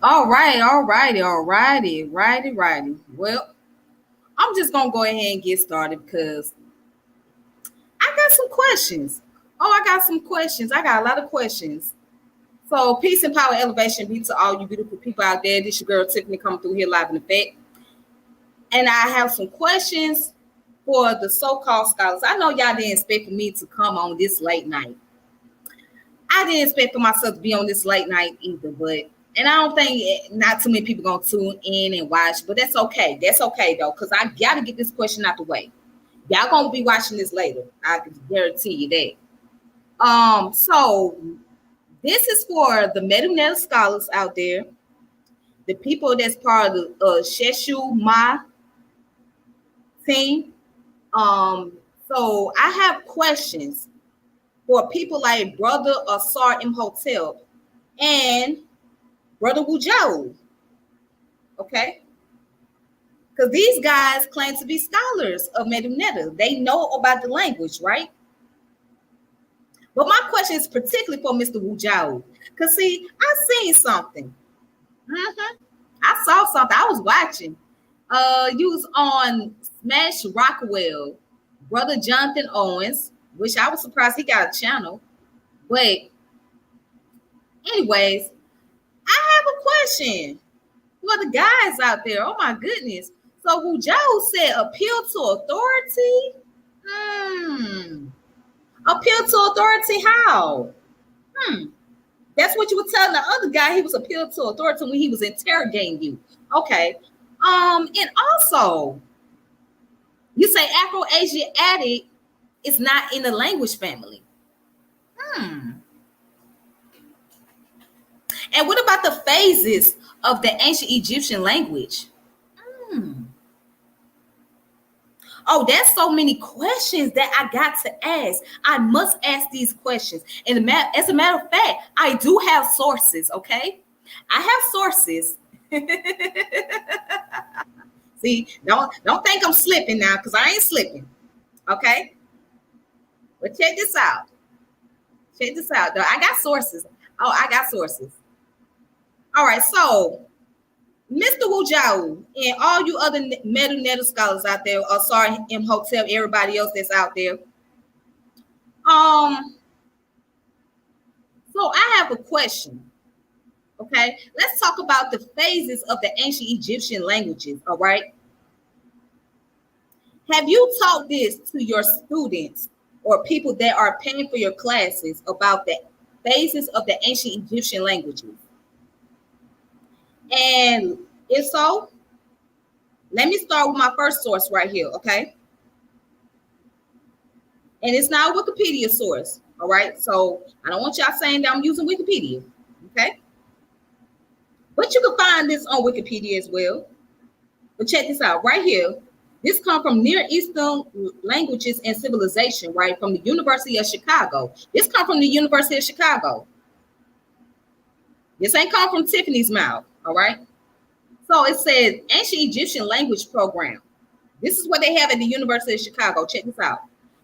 Righty. Well, I'm just gonna go ahead and get started because I got some questions. I got some questions. I got a lot of questions. So, peace and power, elevation be to all you beautiful people out there. This your girl Tiffany coming through here live in effect, and I have some questions for the so-called scholars. I know y'all didn't expect for me to come on this late night. I didn't expect for myself to be on this late night either, but and I don't think not too many people gonna tune in and watch, but that's okay. That's okay though, because I gotta get this question out the way. Y'all gonna be watching this later. I can guarantee you that. So this is for the Medu Neter scholars out there, the people that's part of the Seshew Maa team. Um, so I have questions for people like Brother Asar Imhotep and Brother Wudjau. Okay? Because these guys claim to be scholars of Medu Neter. They know about the language, right? But my question is particularly for Mr. Wudjau. Because, see, I seen something. I saw something. I was watching. You was on Smash Rockwell, Brother Jonathan Owens, which I was surprised he got a channel. But, anyways, I have a question for the guys out there. Oh, my goodness. So, Wudjau said appeal to authority? Appeal to authority how? That's what you were telling the other guy. He was appealed to authority when he was interrogating you. Okay. And also, you say Afroasiatic is not in the language family. And what about the phases of the ancient Egyptian language? Oh, there's so many questions that I got to ask. I must ask these questions. And as a matter of fact, I do have sources, okay? I have sources. See, don't think I'm slipping now, because I ain't slipping. Okay? But check this out. I got sources. I got sources. All right, so Mr. Wudjau and all you other Medu Neter scholars out there, sorry, Imhotep, everybody else that's out there. So I have a question. Okay, let's talk about the phases of the ancient Egyptian languages. All right. Have you taught this to your students or people that are paying for your classes about the phases of the ancient Egyptian languages? And if so, let me start with my first source right here, okay? And it's not a Wikipedia source, all right? So I don't want y'all saying that I'm using Wikipedia, okay? But you can find this on Wikipedia as well. But check this out right here. This comes from Near Eastern Languages and Civilization, right? From the University of Chicago. This comes from the University of Chicago. This ain't come from Tiffany's mouth, all right? So it says Ancient Egyptian Language Program. This is what they have at the University of Chicago. Check this out.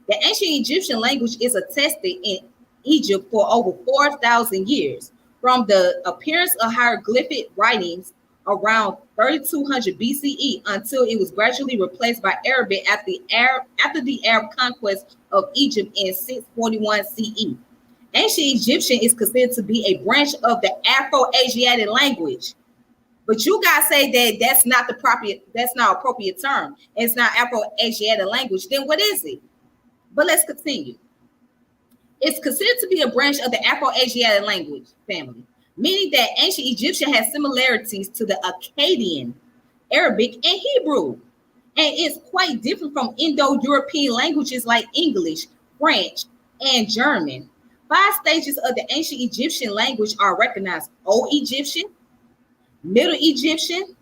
The ancient Egyptian language is attested in Egypt for over 4,000 years, from the appearance of hieroglyphic writings around 3200 BCE until it was gradually replaced by Arabic after the Arab conquest of Egypt in 641 CE. Ancient Egyptian is considered to be a branch of the Afroasiatic language. But you guys say that that's not an appropriate term. It's not Afro-Asiatic language. Then what is it? But let's continue. It's considered to be a branch of the Afro-Asiatic language family, meaning that ancient Egyptian has similarities to the Akkadian, Arabic, and Hebrew. And it's quite different from Indo-European languages like English, French, and German. 5 stages of the ancient Egyptian language are recognized: Old Egyptian, Middle Egyptian,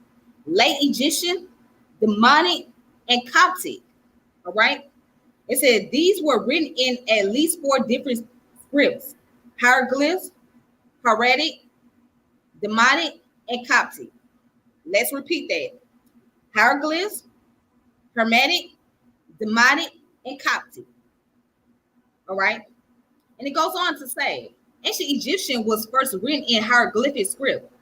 Late Egyptian, Demonic, and Coptic. All right. It said these were written in at least 4 different scripts: Hieroglyphs, Hieratic, Demonic, and Coptic. Let's repeat that: Hieroglyphs, Hermetic, Demonic, and Coptic. All right. And it goes on to say ancient Egyptian was first written in hieroglyphic script.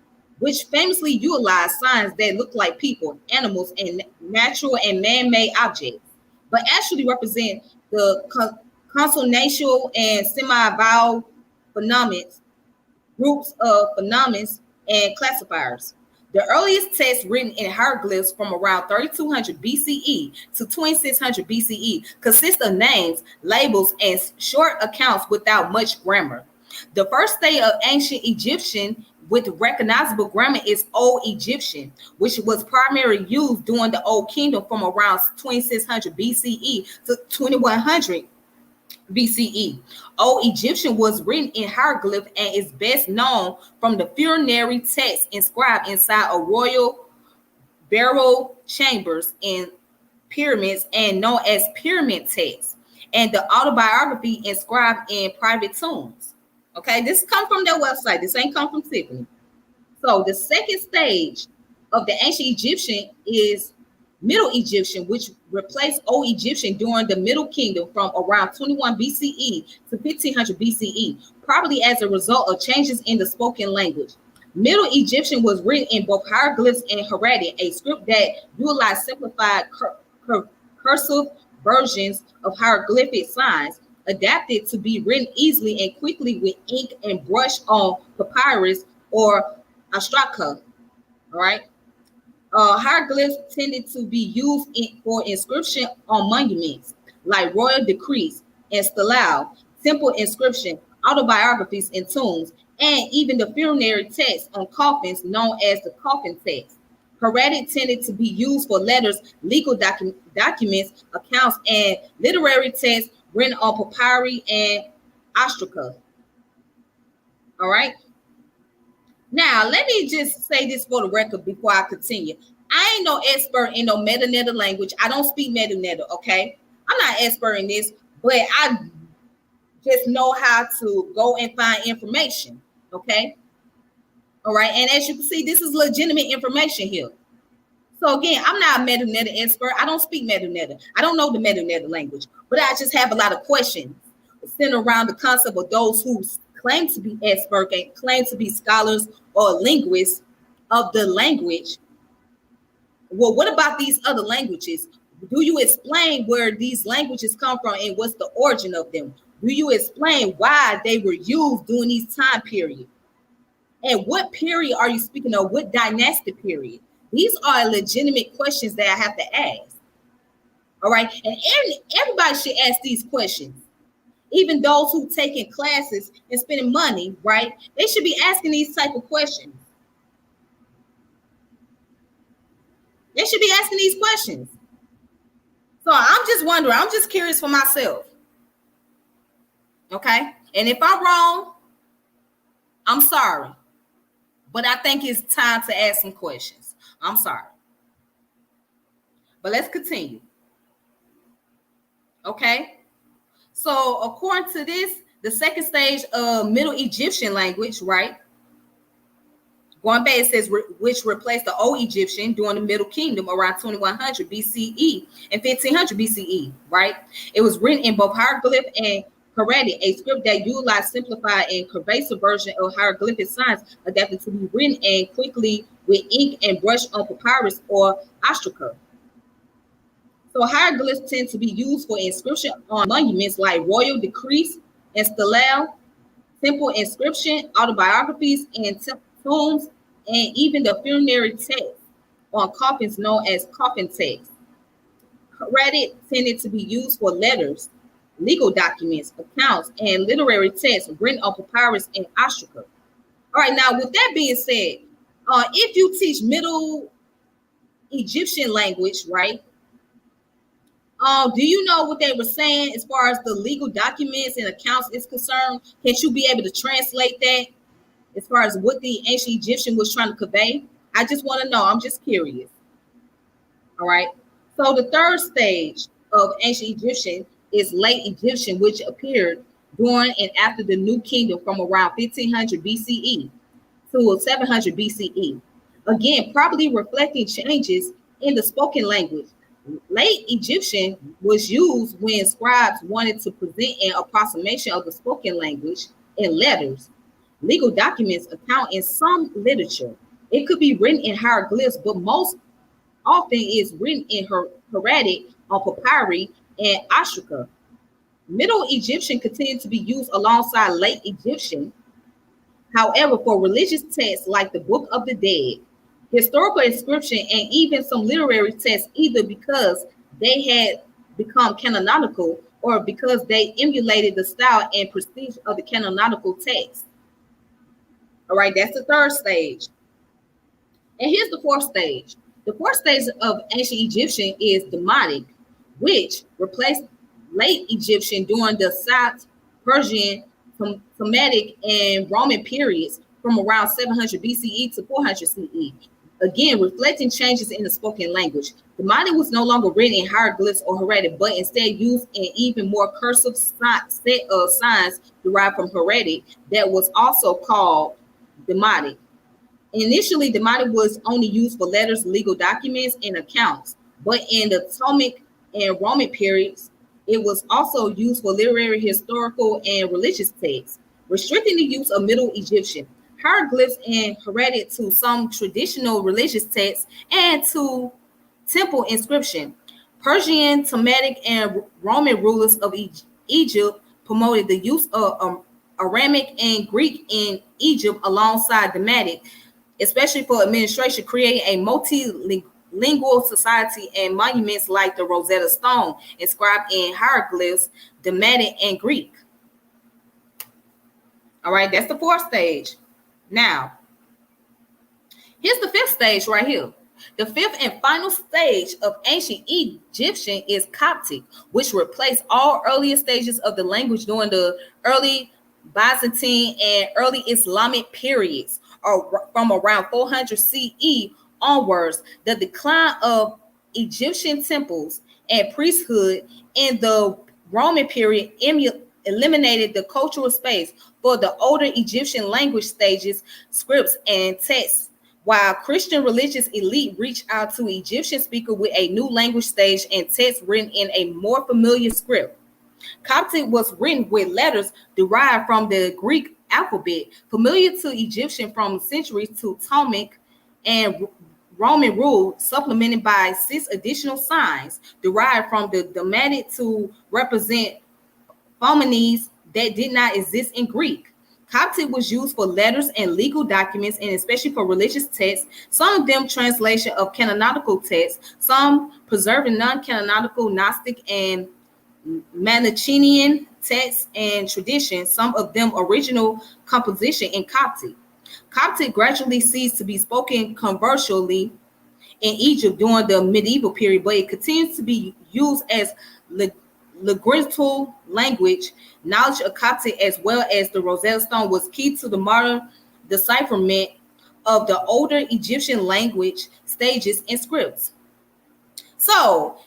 which famously utilized signs that look like people, animals, and natural and man-made objects, but actually represent the consonantial and semi-vowel phenomena, groups of phenomena and classifiers. The earliest texts written in hieroglyphs from around 3200 BCE to 2600 BCE consist of names, labels, and short accounts without much grammar. The first state of ancient Egyptian with recognizable grammar is Old Egyptian, which was primarily used during the Old Kingdom from around 2600 BCE to 2100 BCE. Old Egyptian was written in hieroglyph and is best known from the funerary text inscribed inside a royal burial chambers in pyramids and known as pyramid texts, and the autobiography inscribed in private tombs. Okay, this come from their website. This ain't come from Tiffany. So the second stage of the ancient Egyptian is Middle Egyptian, which replaced Old Egyptian during the Middle Kingdom from around 21 BCE to 1500 BCE, probably as a result of changes in the spoken language. Middle Egyptian was written in both hieroglyphs and hieratic, a script that utilized simplified cursive versions of hieroglyphic signs, adapted to be written easily and quickly with ink and brush on papyrus or ostraka. All right. Hieroglyphs tended to be used for inscription on monuments like royal decrees and stelae, simple inscription, autobiographies, and tombs, and even the funerary text on coffins known as the coffin text. Hieratic tended to be used for letters, legal documents, accounts, and literary texts written on papyri and ostraka. All right. Now, let me just say this for the record before I continue. I ain't no expert in no Medu Neter language. I don't speak Medu Neter, okay? I'm not expert in this, but I just know how to go and find information, okay? All right, and as you can see, this is legitimate information here. So again, I'm not a Medu Neter expert. I don't speak Medu Neter. I don't know the Medu Neter language, but I just have a lot of questions centered around the concept of those who claim to be expert and claim to be scholars or linguists of the language. Well, what about these other languages? Do you explain where these languages come from and what's the origin of them? Do you explain why they were used during these time periods? And what period are you speaking of? What dynasty period? These are legitimate questions that I have to ask. All right. And everybody should ask these questions. Even those who taking classes and spending money, right? They should be asking these type of questions. They should be asking these questions. So I'm just wondering, I'm just curious for myself. Okay. And if I'm wrong, I'm sorry. But I think it's time to ask some questions. I'm sorry. But let's continue. Okay. So according to this, the second stage of Middle Egyptian language, right? Going back, it says which replaced the Old Egyptian during the Middle Kingdom around 2100 BCE and 1500 BCE, right? It was written in both hieroglyph and hieratic, a script that utilized simplified and cursive version of hieroglyphic signs adapted to be written and quickly with ink and brush on papyrus or ostraka. So hieroglyphs tend to be used for inscription on monuments like royal decrees and stelae, simple inscription, autobiographies, and tombs, and even the funerary text on coffins known as coffin text. Hieratic tended to be used for letters, legal documents, accounts, and literary texts written on papyrus and ostraka. All right, now with that being said, if you teach Middle Egyptian language, right? Do you know what they were saying as far as the legal documents and accounts is concerned? Can you be able to translate that as far as what the ancient Egyptian was trying to convey? I just want to know. I'm just curious. All right. So the third stage of ancient Egyptian is late Egyptian, which appeared during and after the New Kingdom from around 1500 BCE to 700 BCE. Again, probably reflecting changes in the spoken language. Late Egyptian was used when scribes wanted to present an approximation of the spoken language in letters, legal documents, account, and some literature. It could be written in hieroglyphs, but most often is written in hieratic on papyri and ostraka. Middle Egyptian continued to be used alongside late Egyptian. However, for religious texts like the Book of the Dead, historical inscription, and even some literary texts, either because they had become canonical or because they emulated the style and prestige of the canonical text. All right, that's the third stage. And here's the fourth stage. The fourth stage of ancient Egyptian is Demotic, which replaced late Egyptian during the South Persian, Semitic, and Roman periods from around 700 BCE to 400 CE. Again, reflecting changes in the spoken language. Demotic was no longer written in hieroglyphs or hieratic, but instead used in even more cursive set of signs derived from hieratic that was also called Demotic. Initially, Demotic was only used for letters, legal documents, and accounts, but in the Ptolemaic and Roman periods, it was also used for literary, historical, and religious texts, restricting the use of Middle Egyptian hieroglyphs and hieratic to some traditional religious texts and to temple inscription. Persian, Semitic, and Roman rulers of Egypt promoted the use of Aramic and Greek in Egypt alongside Demotic, especially for administration, creating a multilingual society, and monuments like the Rosetta Stone inscribed in hieroglyphs, Demotic, and Greek. All right, that's the fourth stage. Now, here's the fifth stage right here. The fifth and final stage of ancient Egyptian is Coptic, which replaced all earlier stages of the language during the early Byzantine and early Islamic periods, or from around 400 CE onwards. The decline of Egyptian temples and priesthood in the Roman period eliminated the cultural space for the older Egyptian language stages, scripts, and texts, while Christian religious elite reached out to Egyptian speakers with a new language stage and text written in a more familiar script. Coptic was written with letters derived from the Greek alphabet, familiar to Egyptian from centuries to Ptolemaic and Roman rule, supplemented by 6 additional signs derived from the Demotic to represent phonemes that did not exist in Greek. Coptic was used for letters and legal documents, and especially for religious texts, some of them translation of canonical texts, some preserving non-canonical Gnostic and Manichaean texts and traditions, some of them original composition in Coptic. Coptic gradually ceased to be spoken commercially in Egypt during the medieval period, but it continues to be used as liturgical language. Knowledge of Coptic as well as the Rosetta Stone was key to the modern decipherment of the older Egyptian language stages and scripts. So,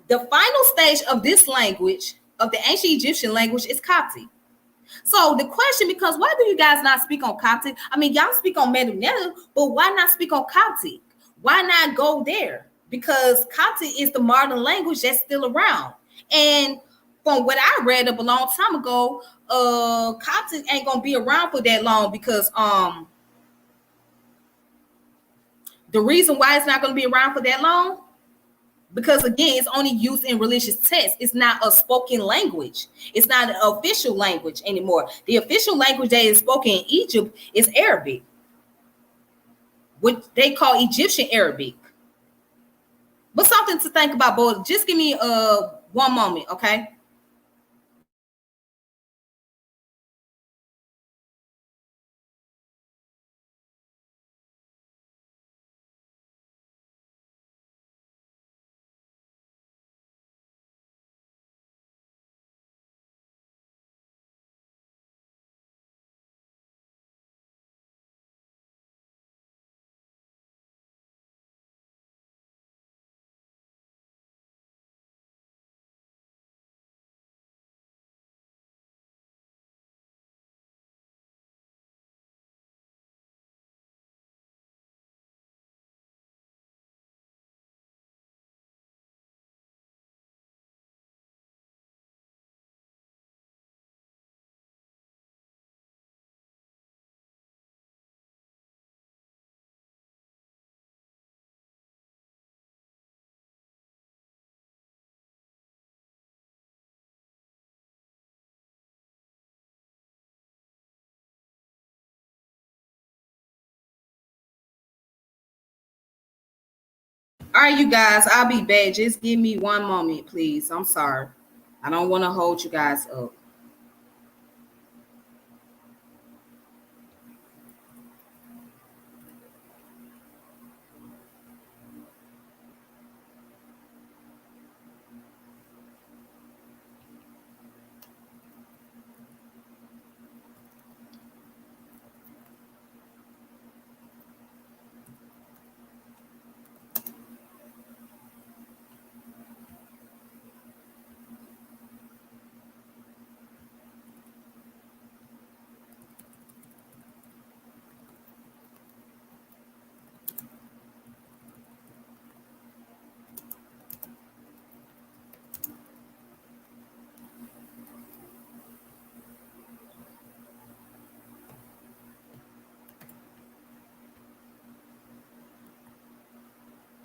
the final stage of this language, of the ancient Egyptian language, is Coptic. So the question becomes, why do you guys not speak on Coptic? I mean, y'all speak on Medu Neter, but why not speak on Coptic? Why not go there? Because Coptic is the modern language that's still around. And from what I read up a long time ago, Coptic ain't gonna be around for that long because the reason why it's not gonna be around for that long, because again, it's only used in religious texts. It's not a spoken language. It's not an official language anymore. The official language that is spoken in Egypt is Arabic, what they call Egyptian Arabic. But something to think about, boy. Just give me one moment, okay? All right, you guys, I'll be back. Just give me one moment, please. I'm sorry. I don't want to hold you guys up.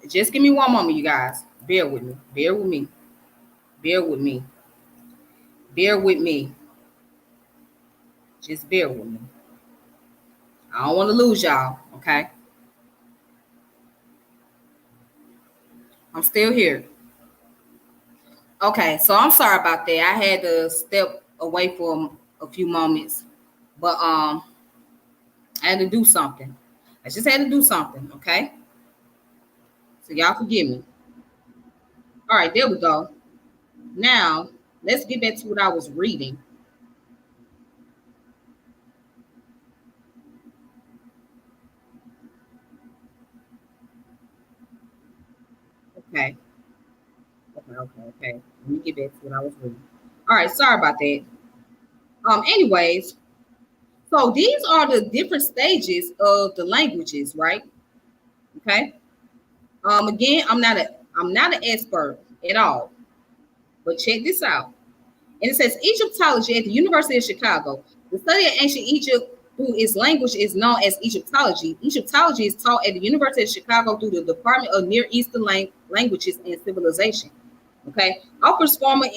Just give me one moment, you guys. Bear with me. Bear with me. Bear with me. Bear with me. Just bear with me. I don't want to lose y'all, okay? I'm still here. Okay, so I'm sorry about that. I had to step away for a few moments, but I had to do something. I just had to do something, okay? So y'all forgive me. All right, there we go. Now, let's get back to what I was reading. Okay. Okay. Let me get back to what I was reading. All right, sorry about that. Anyways, so these are the different stages of the languages, right? Okay. Again, I'm not an expert at all, but check this out. And it says Egyptology at the University of Chicago. The study of ancient Egypt through its language is known as Egyptology. Egyptology is taught at the University of Chicago through the Department of Near Eastern Languages and Civilization. Okay, offers formal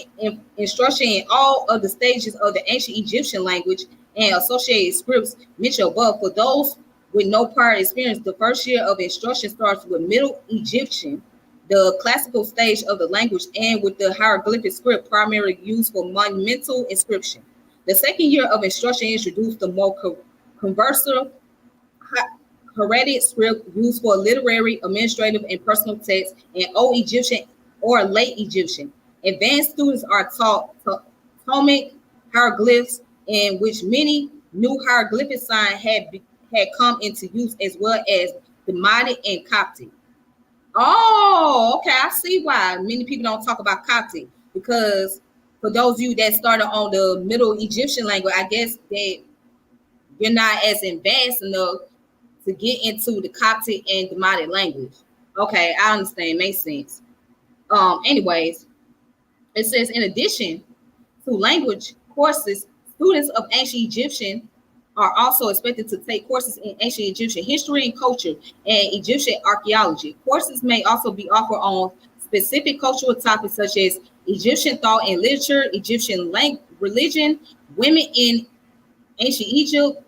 instruction in all of the stages of the ancient Egyptian language and associated scripts mentioned above. For those with no prior experience, the first year of instruction starts with Middle Egyptian, the classical stage of the language, and with the hieroglyphic script primarily used for monumental inscription. The second year of instruction introduced the more conversive Heretic script used for literary, administrative, and personal texts, and Old Egyptian or Late Egyptian. Advanced students are taught Ptolemaic hieroglyphs, in which many new hieroglyphic signs had come into use, as well as Demotic and Coptic. Oh, okay. I see why many people don't talk about Coptic, because for those of you that started on the Middle Egyptian language, I guess that you're not as advanced enough to get into the Coptic and Demotic language. Okay, I understand. Makes sense. Anyways, it says in addition to language courses, students of ancient Egyptian are also expected to take courses in ancient Egyptian history and culture and Egyptian archaeology. Courses may also be offered on specific cultural topics such as Egyptian thought and literature, Egyptian religion, women in ancient Egypt,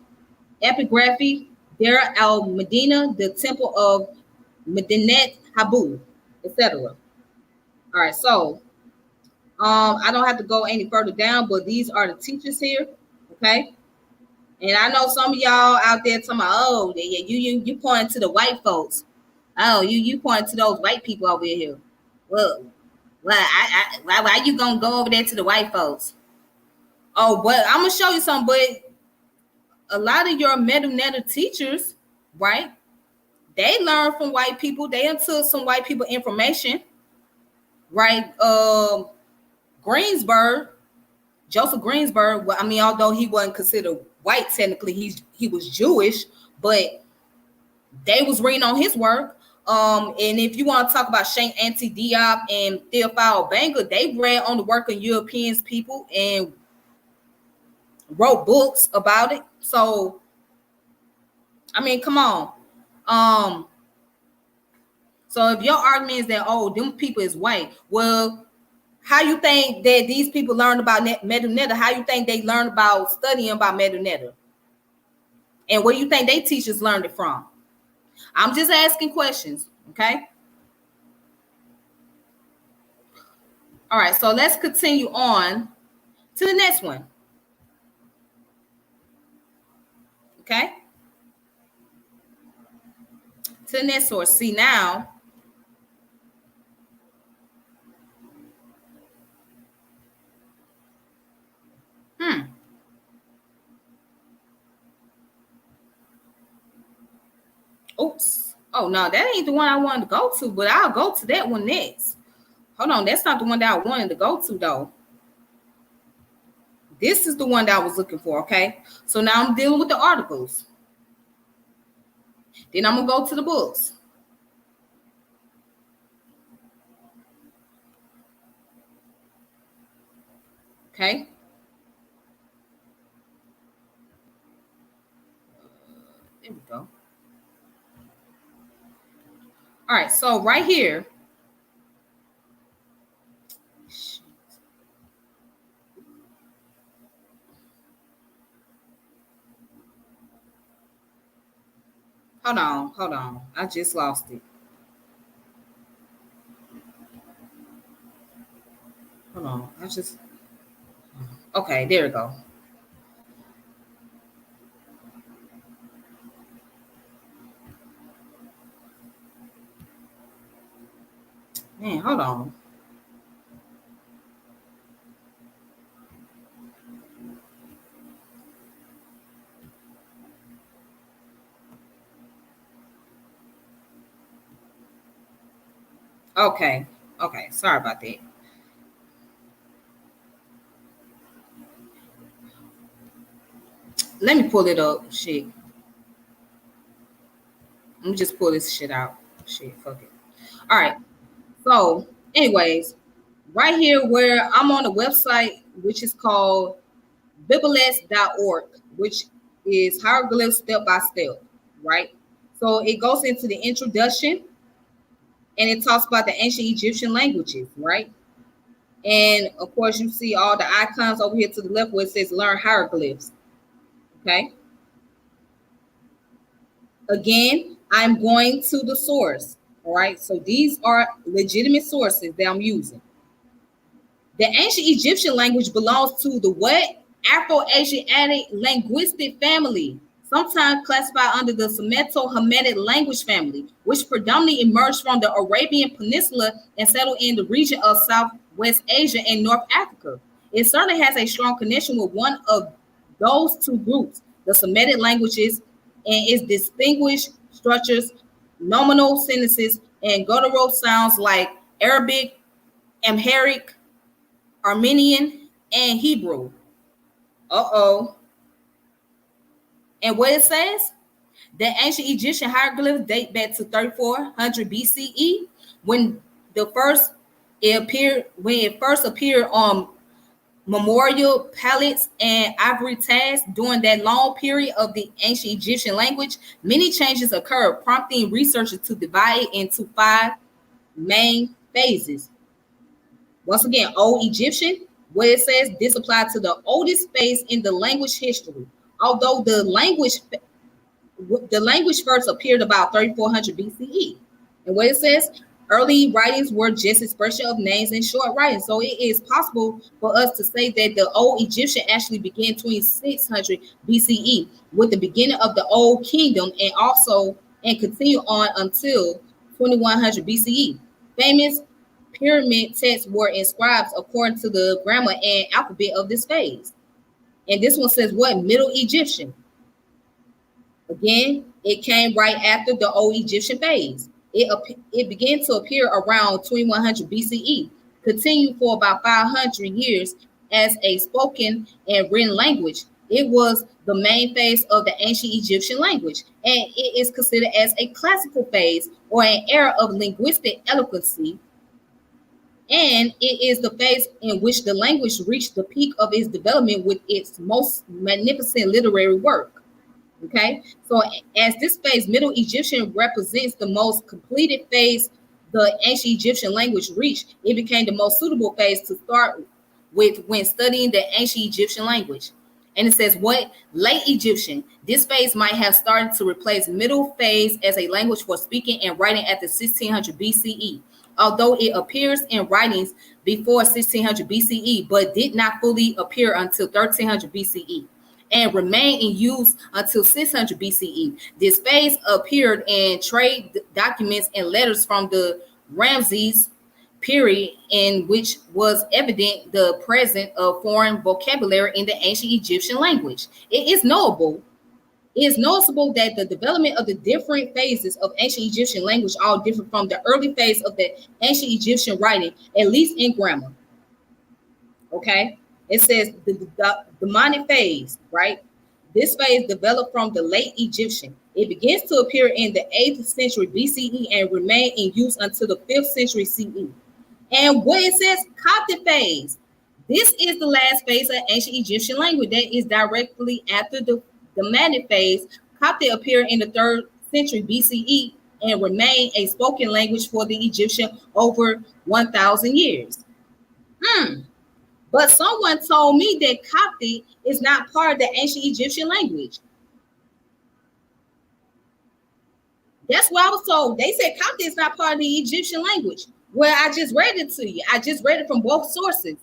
epigraphy, Dera al Medina, the temple of Medinet Habu, etc. All right, so I don't have to go any further down, but these are the teachers here. Okay. And I know some of y'all out there talking about, oh, yeah, you pointing to the white folks. Oh, you pointing to those white people over here. Well, why you gonna go over there to the white folks? Oh, but I'm gonna show you something. But a lot of your Medu Neter teachers, right? They learn from white people. They took some white people information, right? Greensburg, Joseph Greensburg. Well, I mean, although he wasn't considered white technically, he was Jewish, but they was reading on his work. And if you want to talk about Sheikh Anta Diop and Theophile Banga, they read on the work of Europeans people and wrote books about it. So, I mean, come on. So if your argument is that, oh, them people is white, well, how you think that these people learned about Medu Neter? How you think they learned about studying about Medu Neter? And where you think they teachers learned it from? I'm just asking questions, okay? All right, so let's continue on to the next one. Okay? To the next source. See now, oops. Oh no, that ain't the one I wanted to go to, but I'll go to that one next. Hold on, that's not the one that I wanted to go to though. This is the one that I was looking for, okay? So now I'm dealing with the articles. Then I'm gonna go to the books. Okay. There we go. All right, so right here. Hold on. I just lost it. Hold on. Okay, there we go. Man, hold on. Okay. Okay. Sorry about that. Let me pull it up. Shit. Let me just pull this shit out. Shit. Fuck it. All right. So, anyways, right here where I'm on the website, which is called Bibeless.org, which is hieroglyphs step by step, right? So it goes into the introduction and it talks about the ancient Egyptian languages, right? And of course, you see all the icons over here to the left where it says learn hieroglyphs. Okay. Again, I'm going to the source. All right. So these are legitimate sources that I'm using. The ancient Egyptian language belongs to the what? Afroasiatic linguistic family, sometimes classified under the Semitic language family, which predominantly emerged from the Arabian Peninsula and settled in the region of Southwest Asia and North Africa. It certainly has a strong connection with one of those two groups, the Semitic languages, and its distinguished structures, nominal sentences, and guttural sounds like Arabic, Amharic, Armenian, and Hebrew. Uh-oh. And what it says? The ancient Egyptian hieroglyphs date back to 3400 BCE when it first appeared on memorial palettes and ivory tags. During that long period of the ancient Egyptian language, many changes occurred, prompting researchers to divide it into 5 main phases. Once again, Old Egyptian, where it says this applied to the oldest phase in the language history. Although the language first appeared about 3400 BCE. And what it says, early writings were just expression of names and short writings. So it is possible for us to say that the Old Egyptian actually began 2600 BCE with the beginning of the Old Kingdom and continue on until 2100 BCE. Famous pyramid texts were inscribed according to the grammar and alphabet of this phase. And this one says what? Middle Egyptian. Again, it came right after the Old Egyptian phase. It began to appear around 2100 BCE, continued for about 500 years as a spoken and written language. It was the main phase of the ancient Egyptian language, and it is considered as a classical phase or an era of linguistic eloquency. And it is the phase in which the language reached the peak of its development with its most magnificent literary work. Okay, so as this phase, Middle Egyptian represents the most completed phase the ancient Egyptian language reached. It became the most suitable phase to start with when studying the ancient Egyptian language. And it says what? Late Egyptian. This phase might have started to replace Middle phase as a language for speaking and writing at the 1600 BCE. although it appears in writings before 1600 BCE, but did not fully appear until 1300 BCE and remained in use until 600 BCE. This phase appeared in trade documents and letters from the Ramses period, in which was evident the presence of foreign vocabulary in the ancient Egyptian language. It is noticeable that the development of the different phases of ancient Egyptian language all differ from the early phase of the ancient Egyptian writing, at least in grammar. Okay, it says the demonic phase, right? This phase developed from the late Egyptian. It begins to appear in the 8th century BCE and remain in use until the 5th century CE. And what it says, Coptic phase. This is the last phase of ancient Egyptian language that is directly after the Demonic phase. Coptic appeared in the 3rd century BCE and remained a spoken language for the Egyptian over 1,000 years. But someone told me that Coptic is not part of the ancient Egyptian language. That's what I was told. They said Coptic is not part of the Egyptian language. Well, I just read it to you. I just read it from both sources.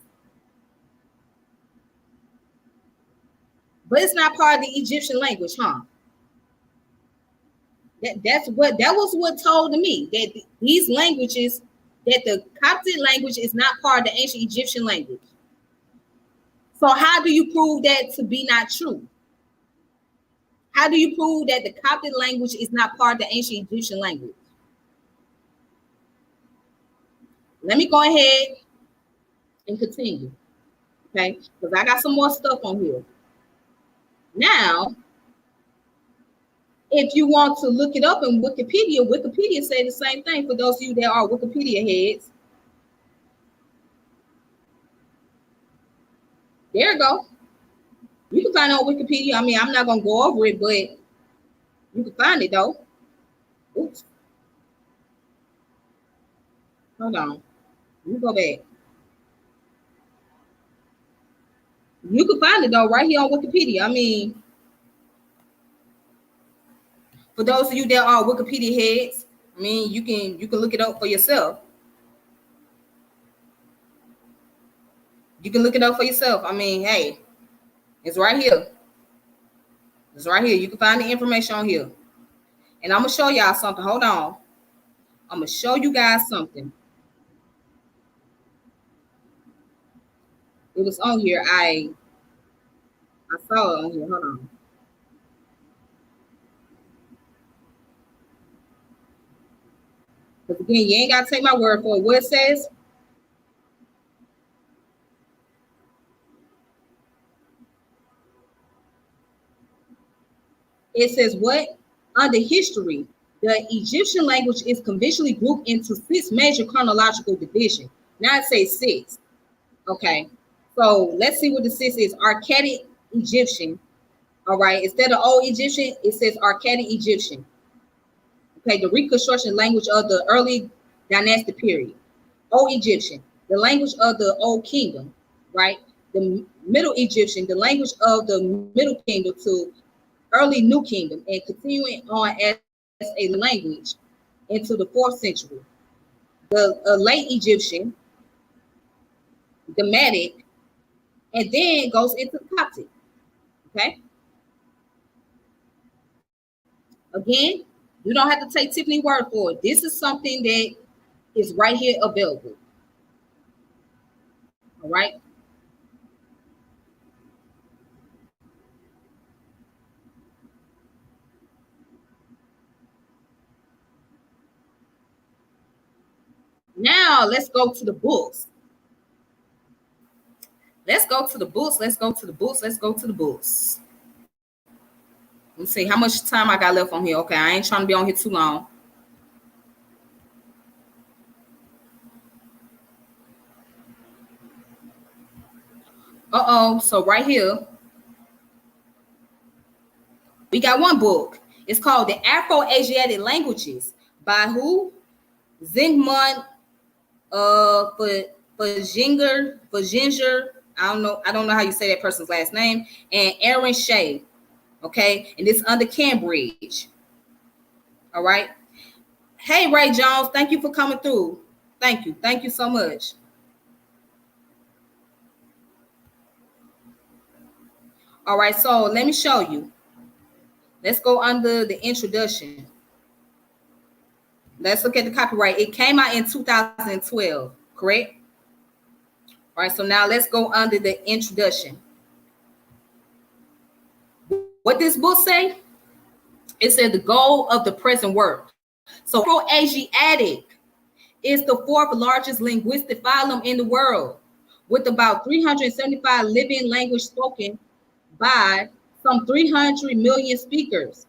But it's not part of the Egyptian language, huh? That was what told to me, that these languages, that the Coptic language is not part of the ancient Egyptian language. So how do you prove that to be not true? How do you prove that the Coptic language is not part of the ancient Egyptian language? Let me go ahead and continue, okay? Because I got some more stuff on here. Now, if you want to look it up in Wikipedia, Wikipedia say the same thing for those of you that are Wikipedia heads. There you go. You can find it on Wikipedia. I mean, I'm not going to go over it, but you can find it, though. Oops. Hold on. Let me go back. You can find it, though, right here on Wikipedia. I mean, for those of you that are Wikipedia heads, I mean, you can look it up for yourself. You can look it up for yourself. I mean, hey, it's right here. It's right here. You can find the information on here. And I'm going to show y'all something. Hold on. I'm going to show you guys something. It was on here. I saw it on here. Hold on. Because again, you ain't got to take my word for it. What it says? It says what? Under history, the Egyptian language is conventionally grouped into 6 major chronological divisions. Now it says 6. Okay. So let's see what the 6 is. Archaic Egyptian. All right. Instead of Old Egyptian, it says Archaic Egyptian. Okay. The reconstruction language of the early Dynasty period. Old Egyptian, the language of the Old Kingdom, right? The Middle Egyptian, the language of the Middle Kingdom to early New Kingdom, and continuing on as a language into the 4th century. The late Egyptian, Demetic, and then goes into Coptic. Okay. Again, you don't have to take Tiffany's word for it. This is something that is right here available. All right. Now let's go to the books. Let's go to the books. Let's go to the books. Let's go to the books. Let's see how much time I got left on here. Okay, I ain't trying to be on here too long. So right here, we got one book. It's called The Afroasiatic Languages by who? Zygmunt Fajinger. I don't know how you say that person's last name. And Aaron Shea. Okay, and it's under Cambridge. All right. Hey, Ray Jones, thank you for coming through. Thank you. Thank you so much. All right, so let me show you. Let's go under the introduction. Let's look at the copyright. It came out in 2012, correct? All right, so now let's go under the introduction. What this book say? It said the goal of the present work. So Afroasiatic is the fourth largest linguistic phylum in the world, with about 375 living languages spoken by some 300 million speakers.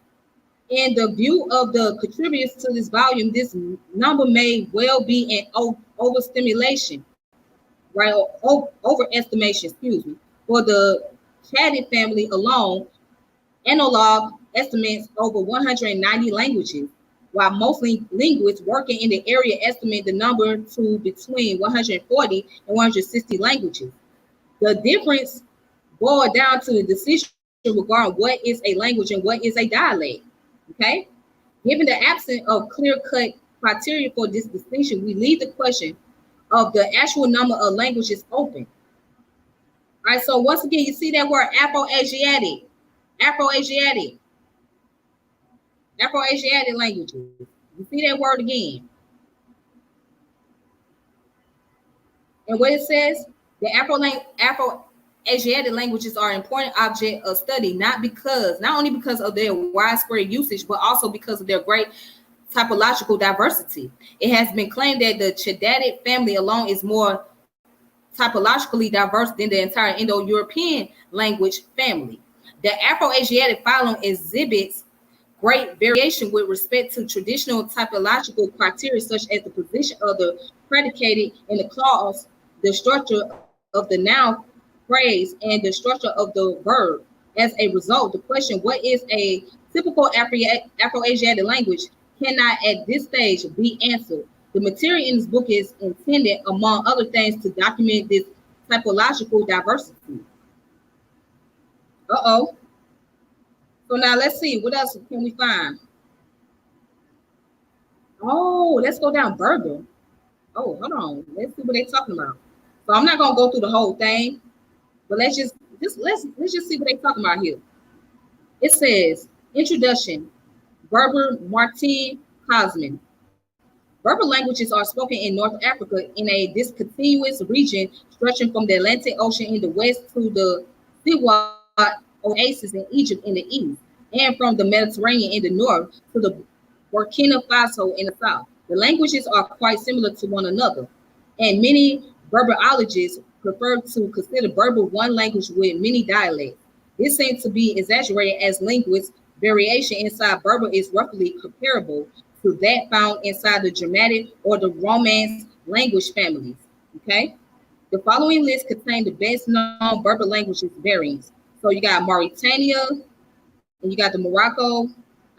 In the view of the contributors to this volume, this number may well be an overstimulation, right? Or overestimation, excuse me. For the chatted family alone, analog estimates over 190 languages, while most linguists working in the area estimate the number to between 140 and 160 languages. The difference boils down to the decision regarding what is a language and what is a dialect. Okay? Given the absence of clear-cut criteria for this distinction, we leave the question of the actual number of languages open. All right, so once again, you see that word Afroasiatic. Afroasiatic. Afroasiatic languages. You see that word again. And what it says, the Afroasiatic languages are an important object of study, not only because of their widespread usage, but also because of their great typological diversity. It has been claimed that the Chadic family alone is more typologically diverse than the entire Indo-European language family. The Afroasiatic phylum exhibits great variation with respect to traditional typological criteria, such as the position of the predicated in the clause, the structure of the noun phrase, and the structure of the verb. As a result, the question, what is a typical Afroasiatic language, cannot at this stage be answered. The material in this book is intended, among other things, to document this typological diversity. Uh-oh. So now let's see, what else can we find? Oh, let's go down Berber. Oh, hold on. Let's see what they're talking about. So I'm not gonna go through the whole thing, but let's just see what they're talking about here. It says, introduction, Berber Martin Kosman. Berber languages are spoken in North Africa in a discontinuous region stretching from the Atlantic Ocean in the west to the Siwat oasis in Egypt in the east, and from the Mediterranean in the north to the Burkina Faso in the south. The languages are quite similar to one another, and many Berberologists prefer to consider Berber one language with many dialects. This seems to be exaggerated, as linguist variation inside Berber is roughly comparable to that found inside the Germanic or the Romance language families. Okay, the following list contains the best known Berber languages variants. So you got Mauritania, and you got the Morocco,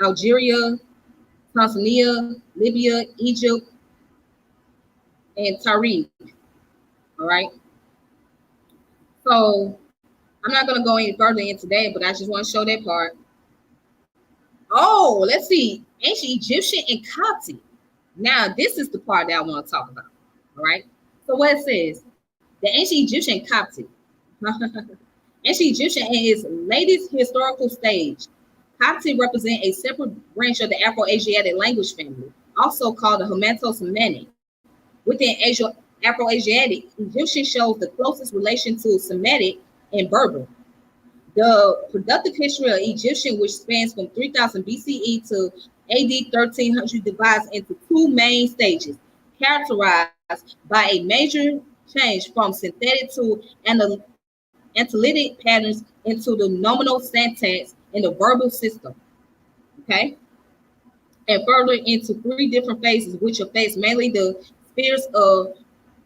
Algeria, Tanzania, Libya, Egypt, and Tariq. All right. So I'm not going to go any further into that, but I just want to show that part. Oh, let's see. Ancient Egyptian and Coptic. Now, this is the part that I want to talk about. All right. So what it says, the ancient Egyptian and Coptic. Ancient Egyptian in its latest historical stage. Coptic represent a separate branch of the Afroasiatic language family, also called the Hamato-Semitic. Within Afroasiatic, Egyptian shows the closest relation to Semitic and Berber. The productive history of Egyptian, which spans from 3000 BCE to AD 1300, divides into two main stages, characterized by a major change from synthetic to analytic patterns into the nominal syntax in the verbal system. Okay, and further into three different phases, which affects mainly the spheres of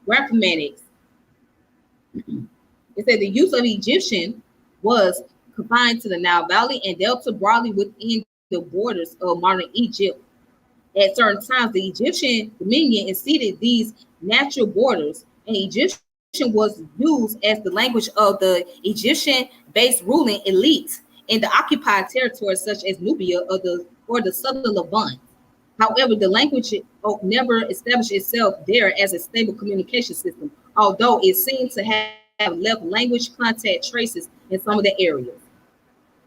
graphematics. It said the use of Egyptian was confined to the Nile Valley and Delta broadly within the borders of modern Egypt. At certain times, the Egyptian dominion exceeded these natural borders, and Egyptian was used as the language of the Egyptian-based ruling elite in the occupied territories such as Nubia or the southern Levant. However, the language never established itself there as a stable communication system, although it seems to have left language contact traces in some of the areas.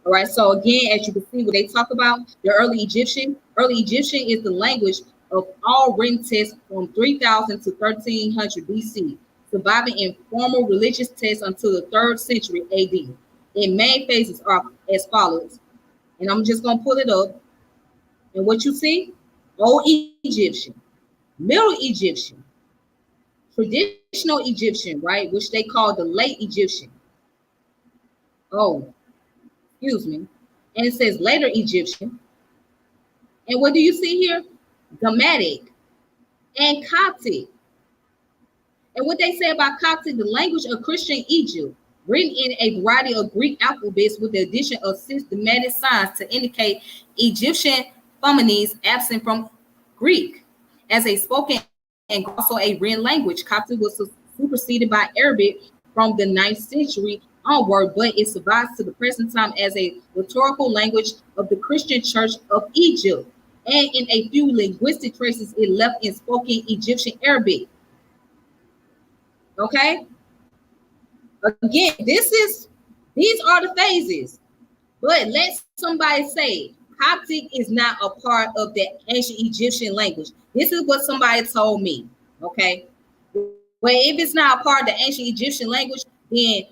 All right, so again, as you can see, what they talk about, the early Egyptian is the language of all written texts from 3000 to 1300 BC, surviving in formal religious texts until the 3rd century AD. In main phases are as follows, and I'm just going to pull it up. And what you see, Old Egyptian, Middle Egyptian, traditional Egyptian, right, which they call the late Egyptian. Oh, excuse me. And it says later Egyptian. And what do you see here? Grammatic and Coptic. And what they say about Coptic, the language of Christian Egypt, written in a variety of Greek alphabets with the addition of systematic signs to indicate Egyptian phonemes absent from Greek. As a spoken and also a written language, Coptic was superseded by Arabic from the 9th century onward, but it survives to the present time as a liturgical language of the Christian Church of Egypt. And in a few linguistic traces, it left in spoken Egyptian Arabic. Okay? Again, these are the phases. But let somebody say Coptic is not a part of the ancient Egyptian language. This is what somebody told me. Okay. Well, if it's not a part of the ancient Egyptian language, then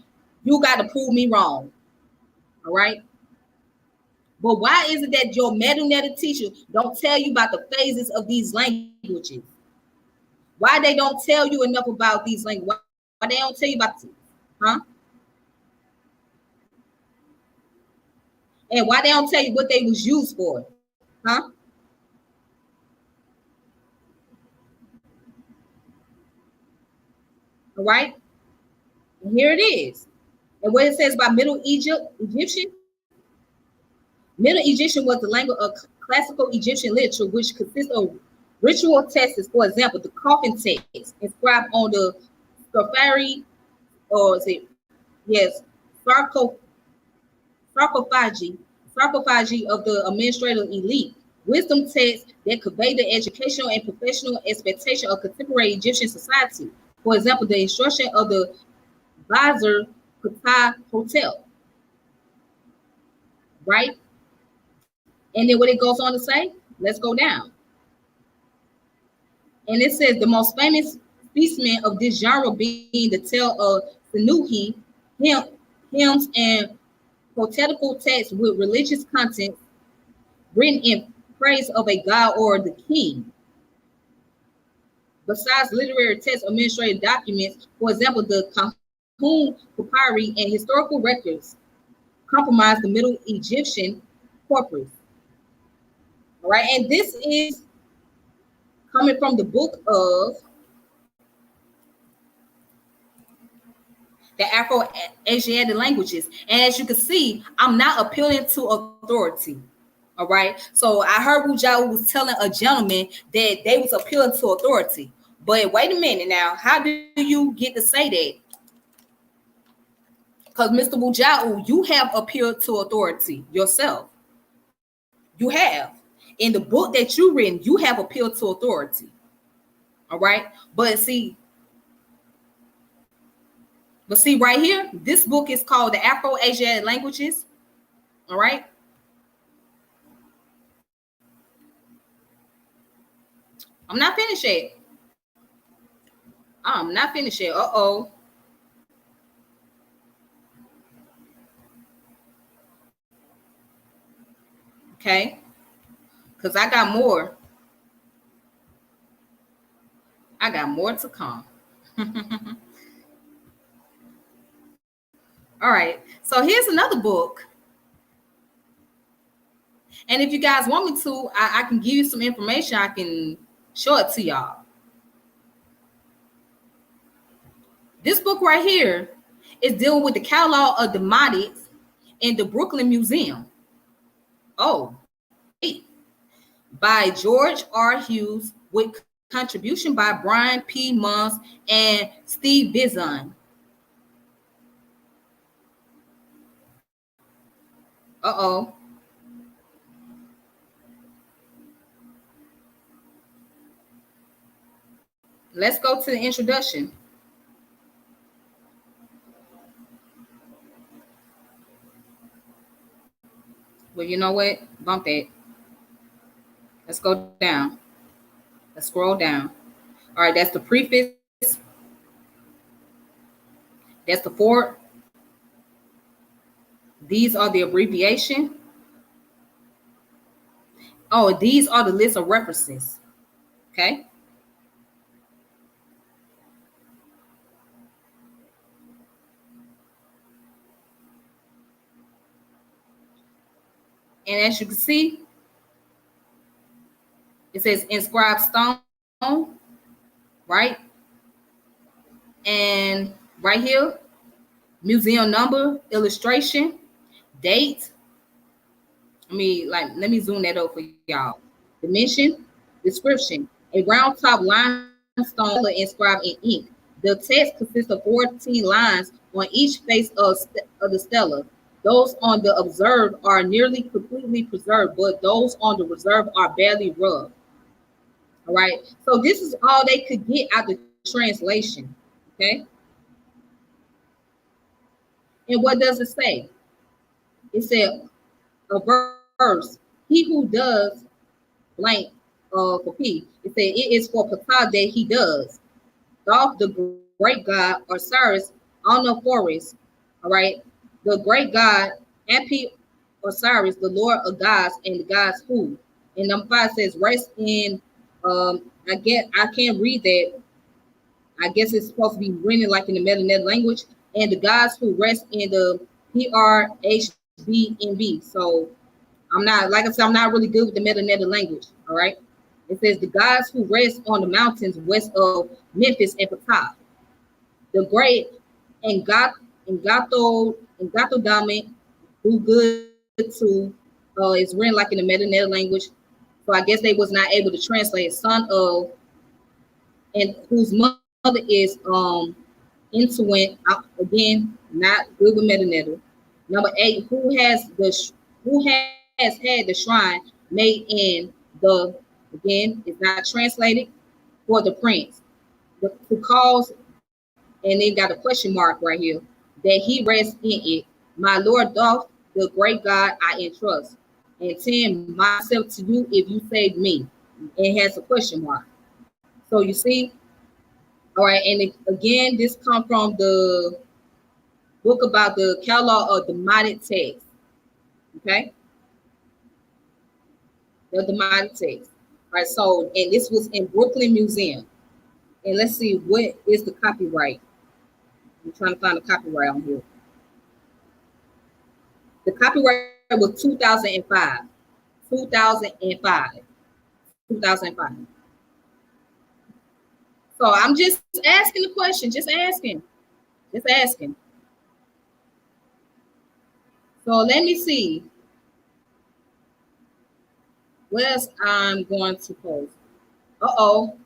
you got to prove me wrong. All right. But why is it that your Medu Neter teacher don't tell you about the phases of these languages? Why they don't tell you enough about these languages? Why they don't tell you about this? Huh? And why they don't tell you what they was used for? Huh? All right. And here it is. And what it says about Egyptian, Middle Egyptian was the language of classical Egyptian literature, which consists of ritual texts, for example, the coffin text inscribed on the sarcophagi, or is it, yes, sarcophagi, sarcophagi of the administrative elite, wisdom texts that convey the educational and professional expectation of contemporary Egyptian society. For example, the instruction of the Bazar Hotel, right? And then what it goes on to say, let's go down. And it says the most famous specimen of this genre being the tale of Senuhi, hymns and poetical texts with religious content written in praise of a god or the king. Besides literary texts, administrative documents, for example, the Kahun papyri and historical records comprise the Middle Egyptian corpus. All right, and this is coming from the book of the Afro-Asiatic languages. And as you can see, I'm not appealing to authority. All right. So I heard Wudjau was telling a gentleman that they was appealing to authority. But wait a minute now, how do you get to say that? Because Mr. Wudjau, you have appealed to authority yourself. You have. In the book that you written, you have appealed to authority. All right. But see right here, this book is called the Afro-Asiatic Languages. All right. I'm not finished yet. I'm not finished yet. Uh-oh. Okay. Because I got more. I got more to come. All right. So here's another book. And if you guys want me to, I can give you some information. I can show it to y'all. This book right here is dealing with the catalog of the Madids in the Brooklyn Museum. Oh, hey. By George R. Hughes with contribution by Brian P. Munns and Steve Bizon. Uh-oh. Let's go to the introduction. Well, you know what? Bump that. Let's go down. Let's scroll down. All right, that's the preface. That's the foreword. These are the abbreviation. Oh, these are the list of references. Okay. And as you can see, it says inscribed stone, right? And right here, museum number, illustration, date. Let me zoom that up for y'all. Dimension, description. A round top limestone inscribed in ink. The text consists of 14 lines on each face of the stela. Those on the observed are nearly completely preserved, but those on the reserved are barely rubbed. All right. So this is all they could get out the translation. Okay. And what does it say? It said a verse. He who does blank for P. It said it is for Ptah that he does. Thoth, the great god, Osiris on the forest. All right. The great god, Api Osiris, the Lord of gods and the gods who. And number 5 says rest in I can't read that. I guess it's supposed to be written like in the Medu Neter language. And the gods who rest in the PRHBNB. So I'm not, like I said, I'm not really good with the Medu Neter language. All right. It says the gods who rest on the mountains west of Memphis and Ptah. The great and Gato Dame, who good to is written like in the Medu Neter language. So I guess they was not able to translate son of, and whose mother is Intuit, again, not good with Medu Neter. Number 8, who has had the shrine made in the, again, it's not translated, for the prince, who calls, and then got a question mark right here, that he rests in it. My Lord doth the great God I entrust, and 10, myself to you if you save me. And it has a question mark. So you see, all right, and again, this comes from the book about the catalog of demonic text. Okay, the demonic text. All right, so and this was in Brooklyn Museum. And let's see what is the copyright. I'm trying to find the copyright on here. The copyright was 2005. 2005. 2005. So I'm just asking the question, just asking. Just asking. So let me see what else I'm going to post. Uh-oh.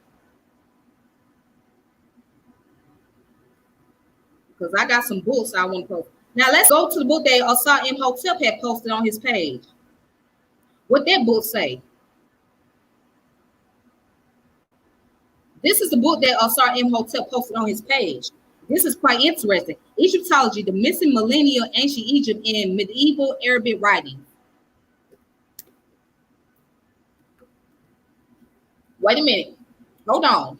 Because I got some books I want to post. Now let's go to the book that Asar Imhotep had posted on his page. What that book say? This is the book that Asar Imhotep posted on his page. This is quite interesting. Egyptology, the missing millennial ancient Egypt in medieval Arabic writing. Wait a minute. Hold on.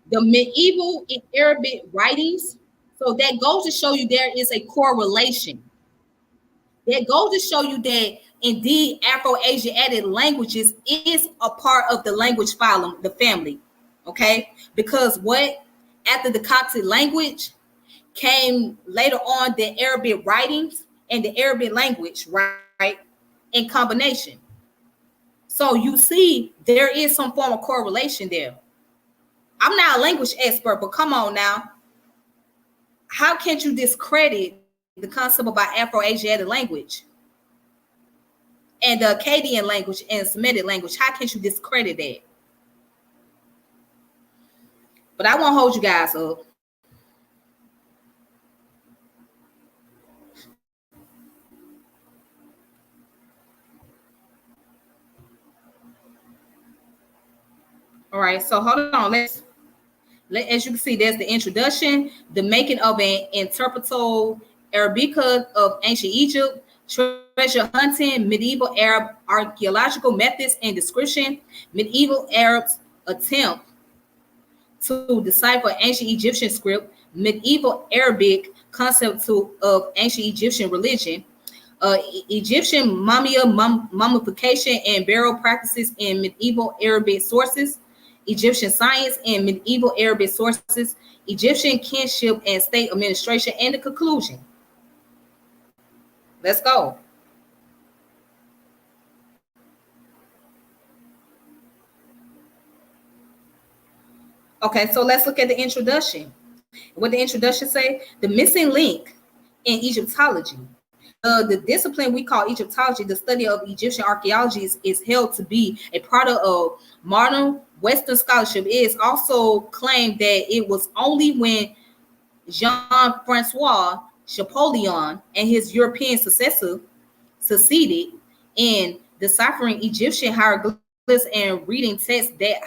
The medieval in Arabic writings. So that goes to show you there is a correlation. That goes to show you that indeed Afroasiatic languages is a part of the language phylum, the family. Okay? Because what? After the Coptic language came later on the Arabic writings and the Arabic language, right? In combination. So you see, there is some form of correlation there. I'm not a language expert, but come on now. How can you discredit the concept about Afroasiatic language and the Akkadian language and Semitic language? How can you discredit that? But I won't hold you guys up. All right, so hold on. As you can see, there's the introduction, the making of an interpretable Arabica of ancient Egypt, treasure hunting, medieval Arab archaeological methods and description, medieval Arabs attempt to decipher ancient Egyptian script, medieval Arabic concept of ancient Egyptian religion, Egyptian mummification and burial practices in medieval Arabic sources, Egyptian science and medieval Arabic sources, Egyptian kinship and state administration, and the conclusion. Let's go. Okay, so let's look at the introduction. What the introduction say? The missing link in Egyptology. The discipline we call Egyptology, the study of Egyptian archaeology, is held to be a product of modern Western scholarship. It is also claimed that it was only when Jean-Francois Champollion and his European successor succeeded in deciphering Egyptian hieroglyphs and reading texts that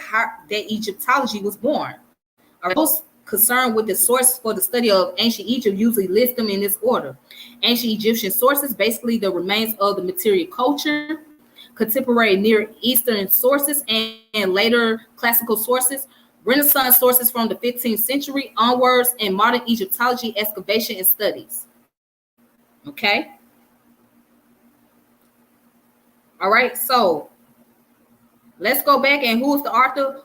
Egyptology was born. Those concerned with the source for the study of ancient Egypt usually list them in this order. Ancient Egyptian sources, basically the remains of the material culture, contemporary Near Eastern sources, and later classical sources, Renaissance sources from the 15th century onwards, and modern Egyptology excavation and studies. Okay. All right, so let's go back, and who is the author?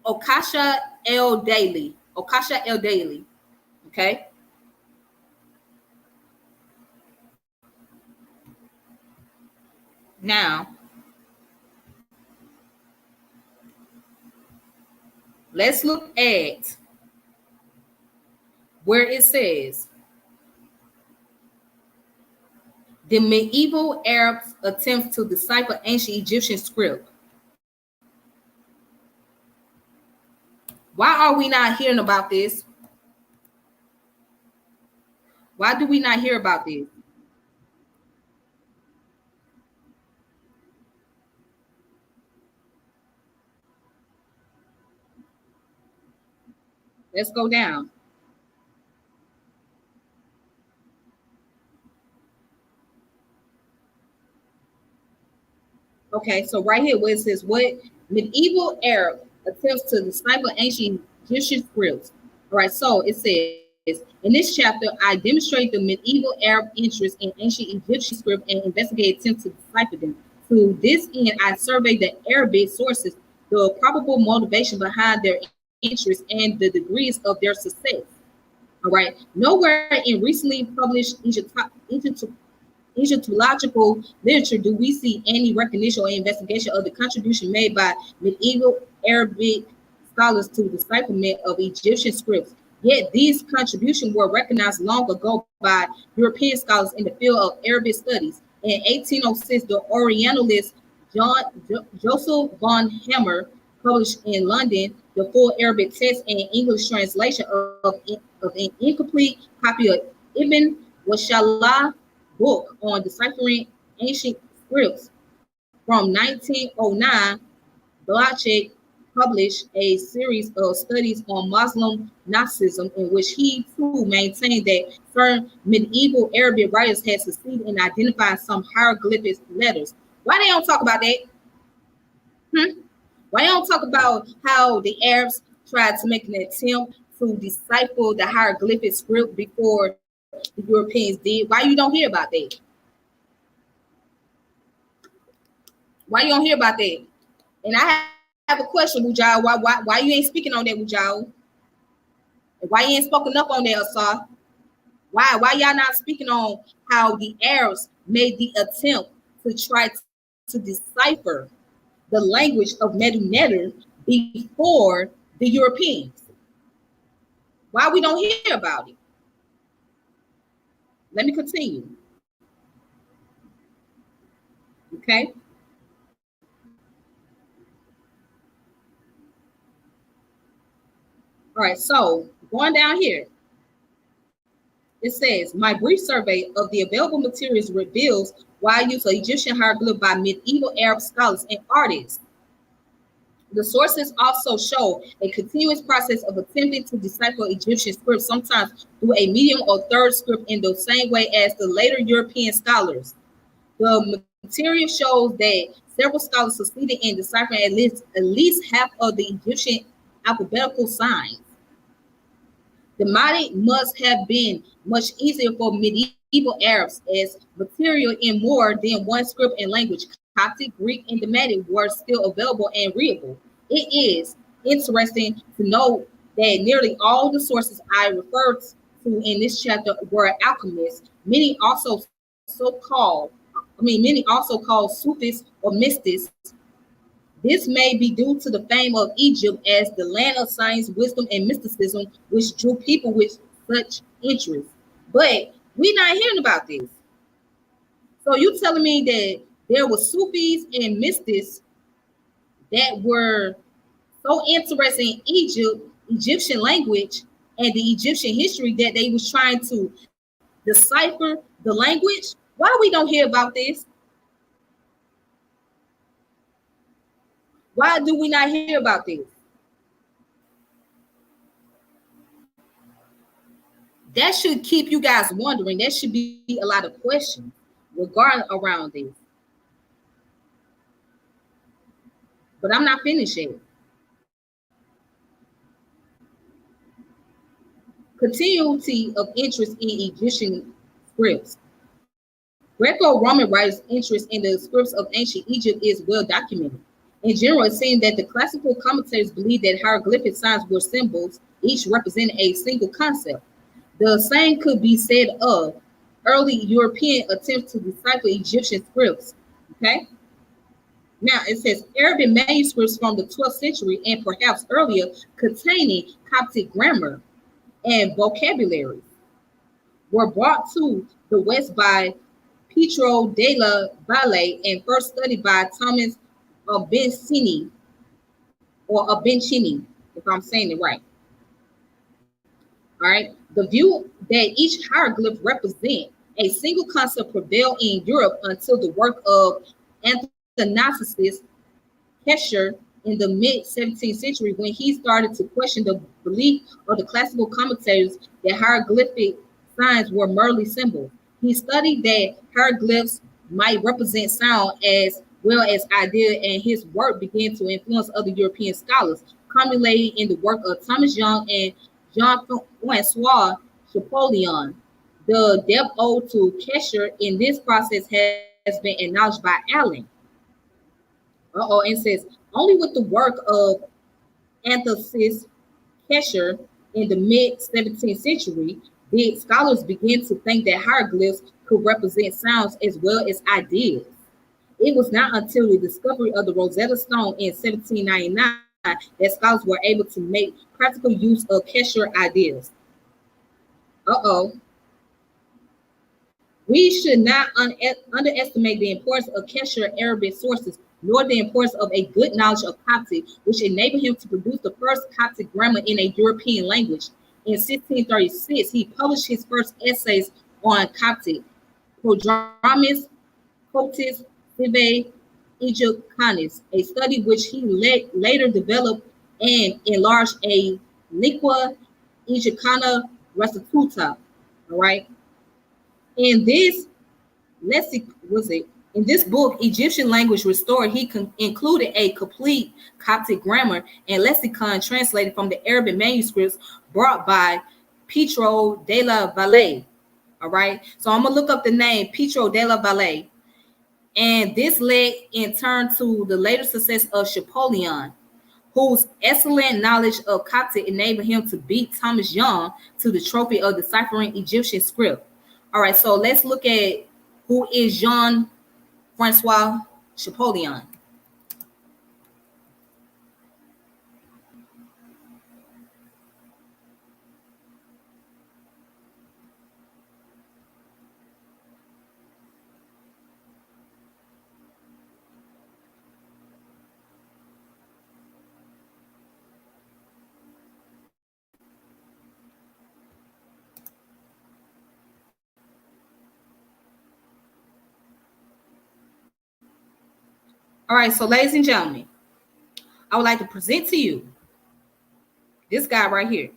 Okasha El Daily. Okasha El Daily. Okay. Now, let's look at where it says the medieval Arabs attempt to decipher ancient Egyptian script. Why are we not hearing about this? Why do we not hear about this? Let's go down. Okay, so right here where it says what medieval Arab attempts to decipher ancient Egyptian scripts. All right, so it says in this chapter, I demonstrate the medieval Arab interest in ancient Egyptian script and investigate attempts to decipher them. To this end, I survey the Arabic sources, the probable motivation behind their interest, and the degrees of their success. All right, nowhere in recently published Egyptological literature do we see any recognition or investigation of the contribution made by medieval Arabic scholars to the decipherment of Egyptian scripts. Yet these contributions were recognized long ago by European scholars in the field of Arabic studies. In 1806, the Orientalist Joseph von Hammer published in London the full Arabic text and English translation of an incomplete copy of Ibn Washalah book on deciphering ancient scripts. From 1909, Blachek published a series of studies on Muslim Gnosticism, in which he too maintained that certain medieval Arabic writers had succeeded in identifying some hieroglyphic letters. Why they don't talk about that? Why don't talk about how the Arabs tried to make an attempt to decipher the hieroglyphic script before the Europeans did? Why you don't hear about that? Why you don't hear about that? And I have a question, Wudjau. Why you ain't speaking on that, Wudjau? Why you ain't spoken up on that, Asar? Why y'all not speaking on how the Arabs made the attempt to try to decipher the language of Medu Neter before the Europeans? Why we don't hear about it? Let me continue. Okay. All right, so going down here, it says, my brief survey of the available materials reveals wide use of Egyptian hieroglyph by medieval Arab scholars and artists. The sources also show a continuous process of attempting to decipher Egyptian script, sometimes through a medium or third script in the same way as the later European scholars. The material shows that several scholars succeeded in deciphering at least half of the Egyptian alphabetical signs. The Mahdi must have been much easier for medieval Arabs, as material in more than one script and language, Coptic, Greek, and Demetic, were still available and readable. It is interesting to note that nearly all the sources I referred to in this chapter were alchemists. Many also called Sufis or mystics. This may be due to the fame of Egypt as the land of science, wisdom, and mysticism, which drew people with such interest. But we're not hearing about this. So you telling me that there were Sufis and mystics that were so interested in Egyptian language, and the Egyptian history that they was trying to decipher the language? Why we don't hear about this? Why do we not hear about this? That should keep you guys wondering. There should be a lot of questions regarding around this. But I'm not finished yet. Continuity of interest in Egyptian scripts. Greco-Roman writers' interest in the scripts of ancient Egypt is well documented. In general, it seems that the classical commentators believed that hieroglyphic signs were symbols, each representing a single concept. The same could be said of early European attempts to decipher Egyptian scripts. Okay. Now it says Arabic manuscripts from the 12th century and perhaps earlier containing Coptic grammar and vocabulary were brought to the West by Pietro della Valle and first studied by Thomas Abencini or Abencini, if I'm saying it right. All right. The view that each hieroglyph represents a single concept prevailed in Europe until the work of Athanasius Kesher in the mid 17th century, when he started to question the belief of the classical commentators that hieroglyphic signs were merely symbols. He studied that hieroglyphs might represent sound as well as idea, and his work began to influence other European scholars, culminating in the work of Thomas Young and Jean-Francois Champollion. The depth owed to Kesher in this process has been acknowledged by Allen. And says only with the work of Athanasius Kesher in the mid 17th century did scholars begin to think that hieroglyphs could represent sounds as well as ideas. It was not until the discovery of the Rosetta Stone in 1799 that scholars were able to make practical use of Kesher ideas. Uh-oh. We should not underestimate the importance of Kesher Arabic sources, nor the importance of a good knowledge of Coptic, which enabled him to produce the first Coptic grammar in a European language. In 1636, he published his first essays on Coptic, Prodromus Coptis Sive Egyptianis, a study which he later developed and enlarged a Lingua Egyptiana Restituta. All right. In this in this book, Egyptian Language Restored, he included a complete Coptic grammar and lexicon translated from the Arabic manuscripts brought by Pietro della Valle. All right. So I'm going to look up the name Pietro della Valle. And this led in turn to the later success of Champollion, whose excellent knowledge of Coptic enabled him to beat Thomas Young to the trophy of deciphering Egyptian script. All right, so let's look at who is Jean-Francois Champollion. All right, so ladies and gentlemen, I would like to present to you this guy right here.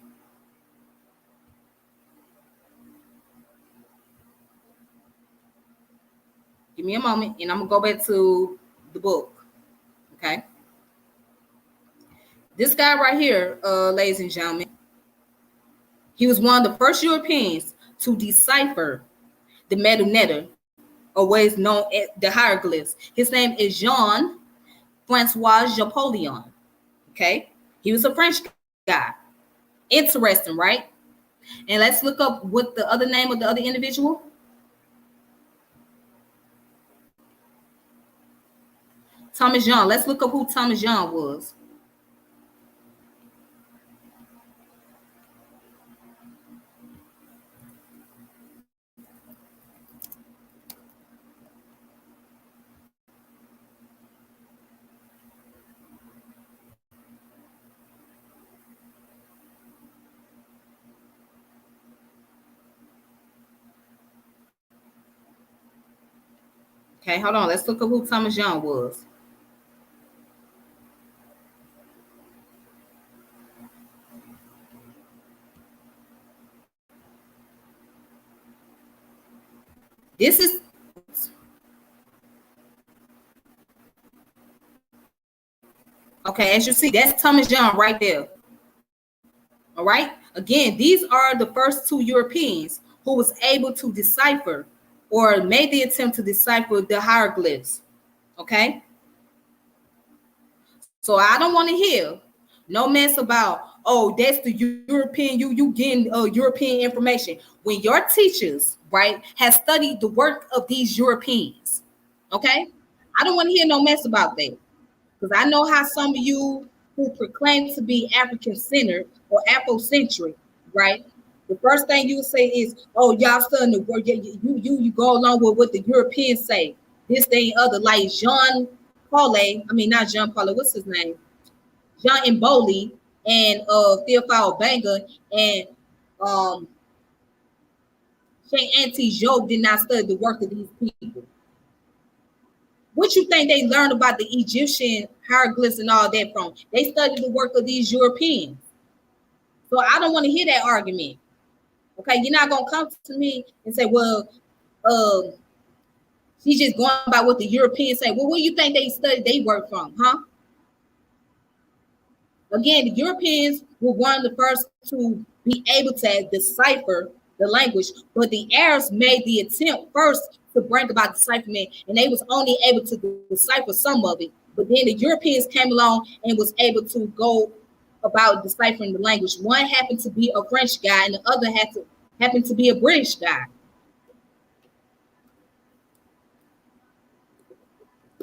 Give me a moment, and I'm gonna go back to the book. Okay. This guy right here, ladies and gentlemen, he was one of the first Europeans to decipher the Medu Neter, or what is known as the hieroglyphs. His name is Jean Francois Napoleon. Okay. He was a French guy. Interesting, right? And let's look up what the other name of the other individual. Thomas Jean. Let's look up who Thomas Jean was. Okay, hold on. Let's look up who Thomas Jean was. This is okay. As you see, that's Thomas Jean right there. All right. Again, these are the first two Europeans who was able to decipher or made the attempt to decipher the hieroglyphs. Okay. So I don't want to hear no mess about, oh, that's the European, you getting European information. When your teachers, right, have studied the work of these Europeans, okay? I don't want to hear no mess about that. Because I know how some of you who proclaim to be African-centered or Afrocentric, right? The first thing you say is, "Oh, y'all studying the word. You go along with what the Europeans say. This, thing, other." Like Jean Paul, I mean not Jean Paul. What's his name? Jean Mboli and Theophile Banga and um Saint Auntie Job did not study the work of these people. What you think they learned about the Egyptian hieroglyphs and all that from? They studied the work of these Europeans. So I don't want to hear that argument. Okay, you're not gonna come to me and say, well, she's just going by what the Europeans say. Well, where you think they studied they work from, huh? Again, the Europeans were one of the first to be able to decipher the language, but the Arabs made the attempt first to bring about decipherment, and they was only able to decipher some of it. But then the Europeans came along and was able to go about deciphering the language. One happened to be a French guy, and the other happened to be a British guy.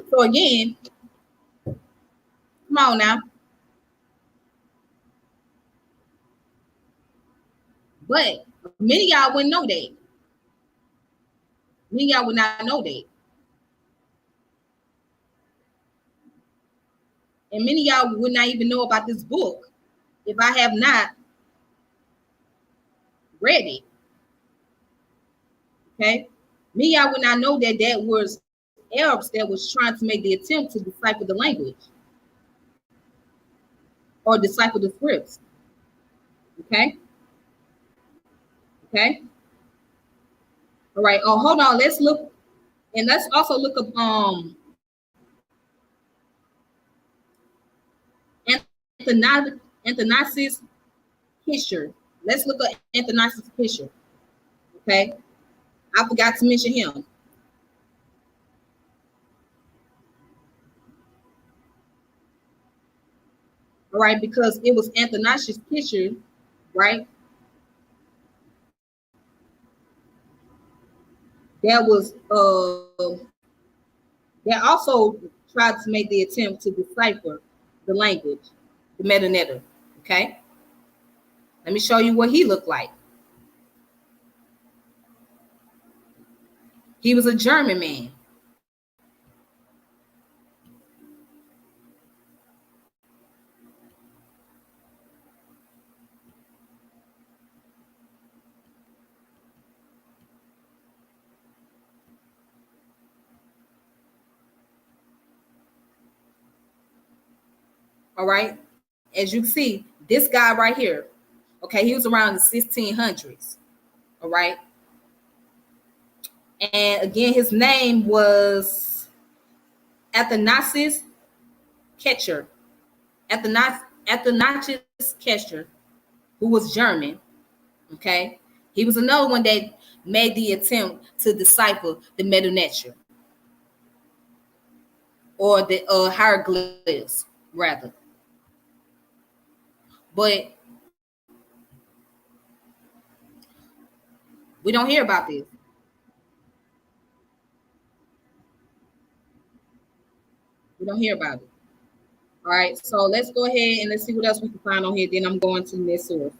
So again, come on now. But many of y'all wouldn't know that. Many of y'all would not know that. And many of y'all would not even know about this book if I have not read it. Okay. Many of y'all would not know that that was Arabs that was trying to make the attempt to decipher the language or decipher the scripts. Okay. Okay. All right. Oh, hold on. Let's look, and let's also look up Anthony's picture. Let's look at Anthony's picture. Okay. I forgot to mention him. All right, because it was Anthony's picture, right? That was that also tried to make the attempt to decipher the language, the Medu Neter. Okay. Let me show you what he looked like. He was a German man. All right. As you can see, this guy right here, okay, he was around the 1600s. All right. And again, his name was Athanasius Ketcher. Athanasius Ketcher, who was German. Okay. He was another one that made the attempt to decipher the Medu Neter, or the hieroglyphs, rather. But we don't hear about this. We don't hear about it. All right, so let's go ahead and let's see what else we can find on here. Then I'm going to the next source.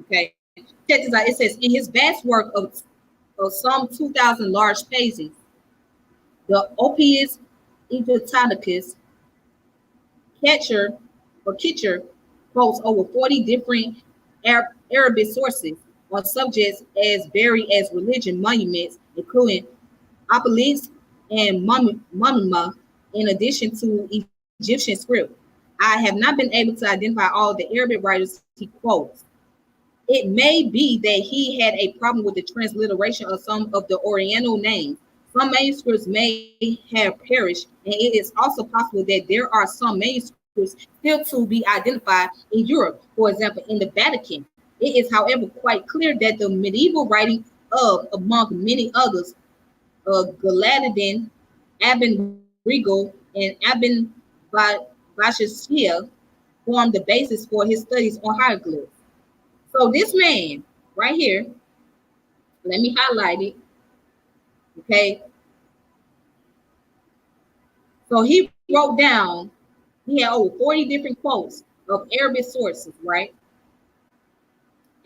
Okay, check this out. It says in his vast work of some 2,000 large pages, the Opus Egyptiacus Kitcher quotes over 40 different Arabic sources on subjects as varied as religion, monuments, including obelisks and monuments, in addition to Egyptian script. I have not been able to identify all the Arabic writers he quotes. It may be that he had a problem with the transliteration of some of the Oriental names. Some manuscripts may have perished, and it is also possible that there are some manuscripts still to be identified in Europe, for example, in the Vatican. It is, however, quite clear that the medieval writing of, among many others, Galadin, Aben Regal, and Aben Bashashia formed the basis for his studies on hieroglyphs. So this man right here, let me highlight it. Okay. So he wrote down, he had over 40 different quotes of Arabic sources, right?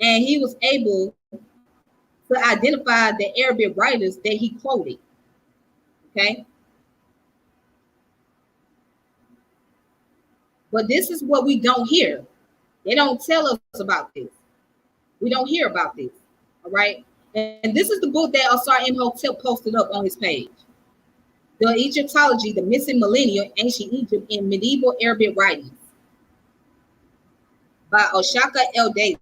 And he was able to identify the Arabic writers that he quoted. Okay. But this is what we don't hear. They don't tell us about this. We don't hear about this. All right. And this is the book that Asar Imhotep posted up on his page. The Egyptology, the Missing Millennium, Ancient Egypt in Medieval Arabic Writings by Oshaka El Daily.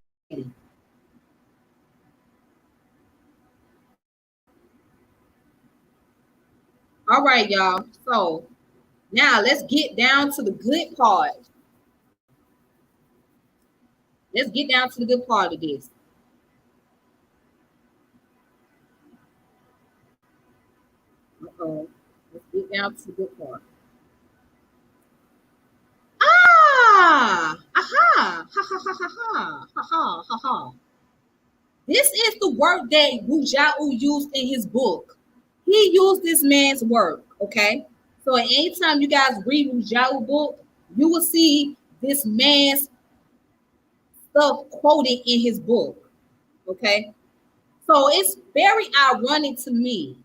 All right, y'all. So now let's get down to the good part. Let's get down to the good part of this. Uh-oh. Let's get down to the good part. Ah! Aha! Ha ha ha ha ha ha ha ha ha. This is the work that Wudjau used in his book. He used this man's work, okay? So anytime you guys read Wudjau book, you will see this man's stuff quoted in his book, okay? So it's very ironic to me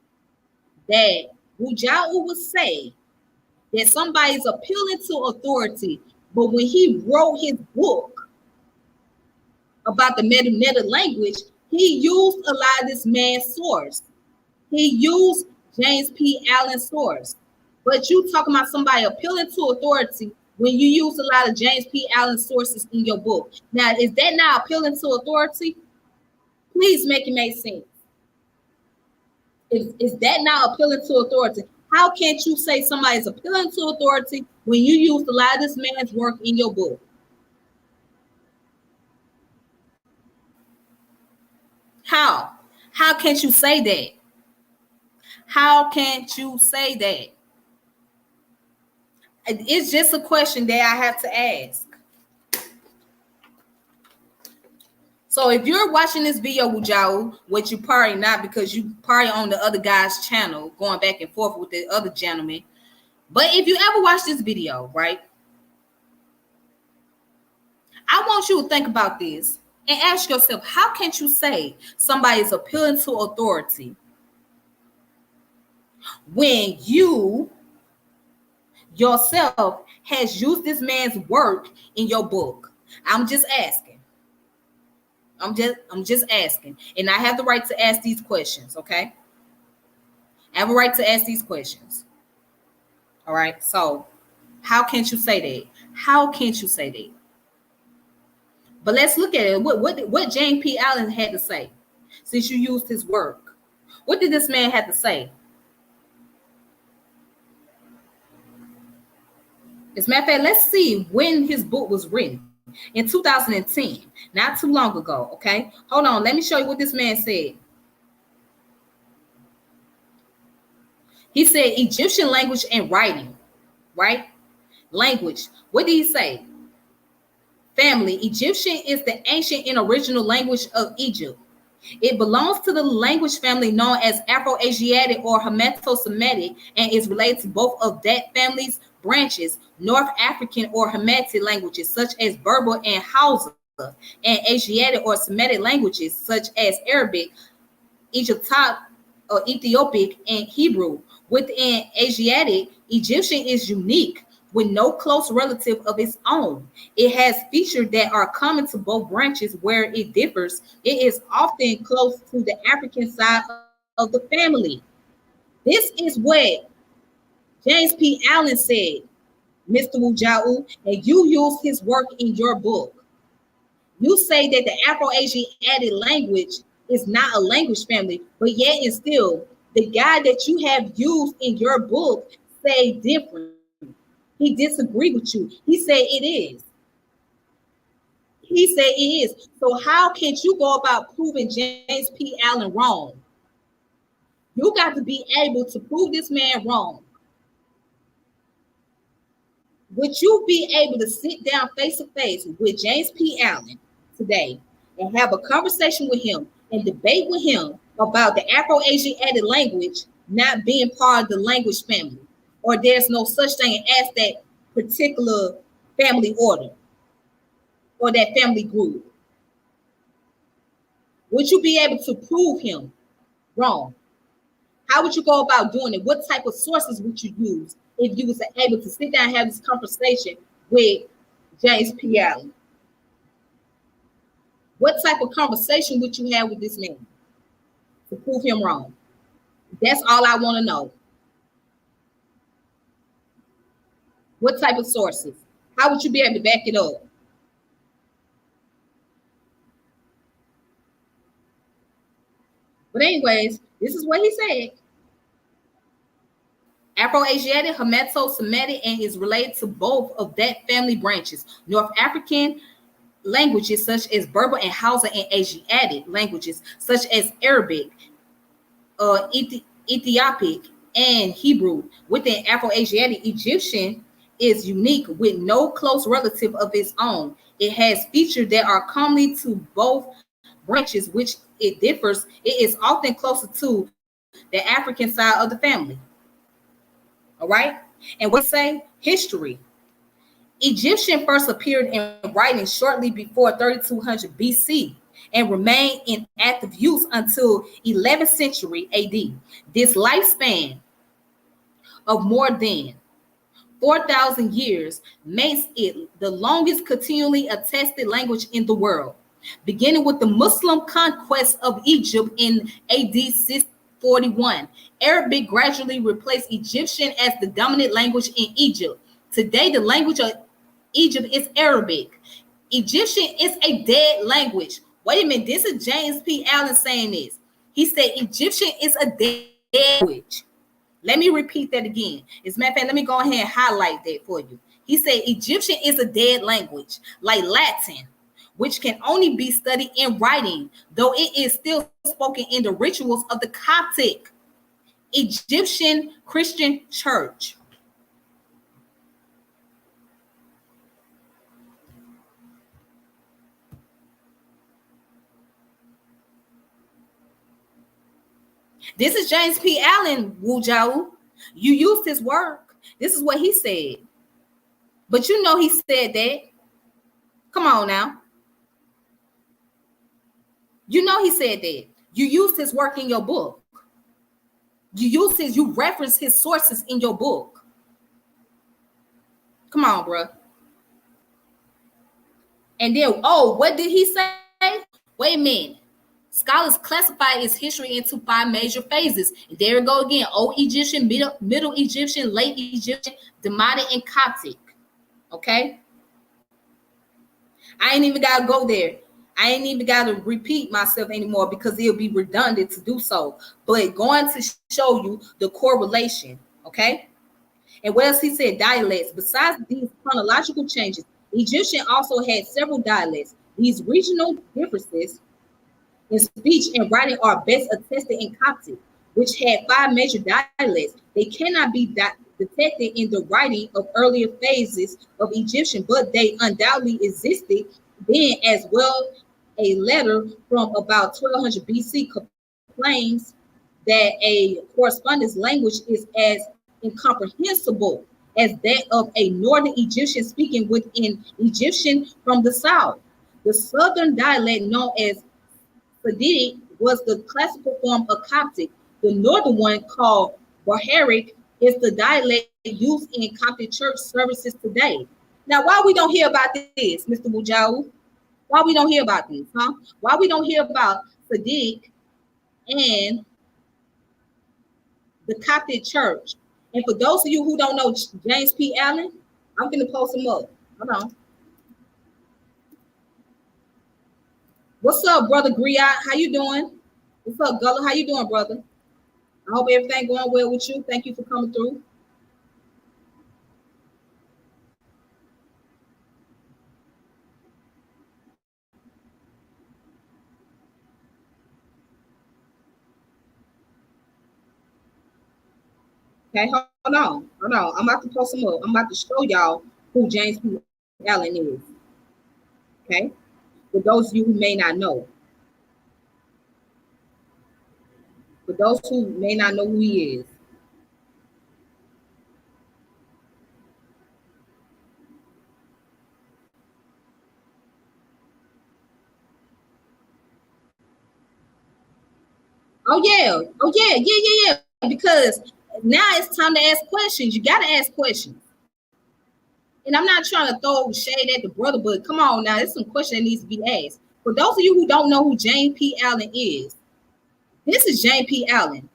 that Wudjau would say that somebody's appealing to authority, but when he wrote his book about the Medu Neter language, he used a lot of this man's source. He used James P. Allen's source. But you talking about somebody appealing to authority when you use a lot of James P. Allen's sources in your book. Now, is that not appealing to authority? Please make it make sense. Is that not appealing to authority? How can't you say somebody's appealing to authority when you use a lot of this man's work in your book? How? How can't you say that? How can't you say that? It's just a question that I have to ask. So if you're watching this video, Wudjau, which you probably not because you probably on the other guy's channel going back and forth with the other gentleman. But if you ever watch this video, right, I want you to think about this and ask yourself, how can't you say somebody is appealing to authority when you yourself has used this man's work in your book? I'm just asking. I'm just asking. And I have the right to ask these questions, okay? I have a right to ask these questions. All right. So how can't you say that? How can't you say that? But let's look at it. What James P. Allen had to say, since you used his work. What did this man have to say? As a matter of fact, let's see when his book was written. In 2010, not too long ago. Okay. Hold on. Let me show you what this man said. He said Egyptian language and writing, right? Language. What did he say? Family. Egyptian is the ancient and original language of Egypt. It belongs to the language family known as Afroasiatic or Hermeto-Semitic and is related to both of that family's branches, North African or Hamitic languages such as Berber and Hausa, and Asiatic or Semitic languages such as Arabic, Egyptologic, or Ethiopic, and Hebrew. Within Asiatic, Egyptian is unique with no close relative of its own. It has features that are common to both branches. Where it differs, it is often close to the African side of the family. This is what James P. Allen said, Mr. Wudjau, and you use his work in your book. You say that the Afro-Asiatic language is not a language family, but yet and still, the guy that you have used in your book say different. He disagreed with you. He said it is. He said it is. So how can't you go about proving James P. Allen wrong? You got to be able to prove this man wrong. Would you be able to sit down face to face with James P. Allen today and have a conversation with him and debate with him about the Afro-Asiatic language not being part of the language family, or there's no such thing as that particular family order or that family group? Would you be able to prove him wrong? How would you go about doing it? What type of sources would you use if you was able to sit down and have this conversation with James P. Allen? What type of conversation would you have with this man to prove him wrong? That's all I want to know. What type of sources? How would you be able to back it up? But anyways, this is what he said. Afro-Asiatic, Hermeto-Semitic, and is related to both of that family branches. North African languages such as Berber and Hausa, and Asiatic languages such as Arabic, Ethiopic, and Hebrew. Within Afro-Asiatic, Egyptian is unique with no close relative of its own. It has features that are common to both branches, which it differs. It is often closer to the African side of the family. All right. And what say? History. Egyptian first appeared in writing shortly before 3200 BC and remained in active use until 11th century AD. This lifespan of more than 4,000 years makes it the longest continually attested language in the world. Beginning with the Muslim conquest of Egypt in AD 641, Arabic gradually replaced Egyptian as the dominant language in Egypt. Today, the language of Egypt is Arabic. Egyptian is a dead language. Wait a minute, this is James P. Allen saying this. He said Egyptian is a dead language. Let me repeat that again. As a matter of fact, let me go ahead and highlight that for you. He said Egyptian is a dead language, like Latin, which can only be studied in writing, though it is still spoken in the rituals of the Coptic Egyptian Christian Church. This is James P. Allen, Wudjau. You used his work. This is what he said. But you know he said that. Come on now. You know he said that. You used his work in your book. You reference his sources in your book. Come on, bro. And then, oh, what did he say? Wait a minute. Scholars classify its history into five major phases. And there we go again. Old Egyptian, Middle Egyptian, Late Egyptian, Demotic, and Coptic. Okay? I ain't even got to go there. I ain't even got to repeat myself anymore because it'll be redundant to do so. But going to show you the correlation. Okay? And what else he said? Dialects. Besides these chronological changes, Egyptian also had several dialects. These regional differences in speech and writing are best attested in Coptic, which had five major dialects. They cannot be detected in the writing of earlier phases of Egyptian, but they undoubtedly existed then as well. A letter from about 1200 BC complains that a correspondence language is as incomprehensible as that of a northern Egyptian speaking within Egyptian from the south. The southern dialect known as Sadiq was the classical form of Coptic. The northern one, called Baharic, is the dialect used in Coptic church services today. Now, why we don't hear about this, Mr. Wudjau? Why we don't hear about this, huh? Why we don't hear about Sadiq and the Coptic church? And for those of you who don't know James P. Allen, I'm going to post him up. Hold on. What's up, brother Griot? How you doing? What's up, Gullah? How you doing, brother? I hope everything going well with you. Thank you for coming through. Okay, hold on. I'm about to post them up. I'm about to show y'all who James P. Allen is. Okay, for those of you who may not know. For those who may not know who he is. Oh yeah. Because now it's time to ask questions. You got to ask questions. And I'm not trying to throw shade at the brother, but come on now, there's some question that needs to be asked. For those of you who don't know who James P. Allen is, this is James P. Allen.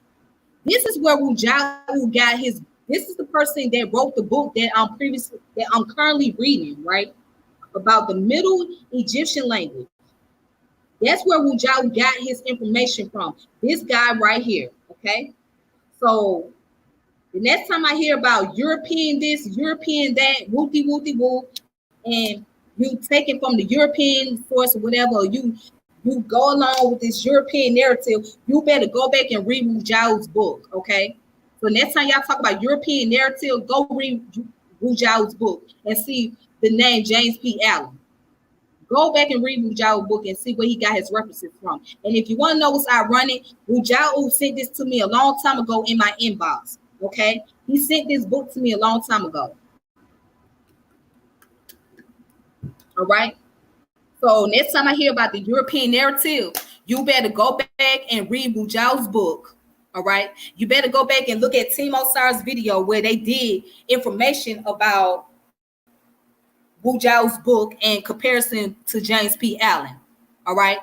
This is where Wudjau got his. This is the person that wrote the book that I'm currently reading, right? About the Middle Egyptian language. That's where Wudjau got his information from. This guy right here. Okay. So the next time I hear about European this, European that, whoopty whoop, and you take it from the European source or whatever, you go along with this European narrative, you better go back and read Wudjau's book, okay? So next time y'all talk about European narrative, go read Wudjau's book and see the name James P. Allen. Go back and read Wudjau's book and see where he got his references from. And if you want to know what's ironic, Wudjau sent this to me a long time ago in my inbox, okay? He sent this book to me a long time ago. All right? So next time I hear about the European narrative, you better go back and read Wudjau's book. All right. You better go back and look at Team Asar's video where they did information about Wudjau's book in comparison to James P. Allen. All right.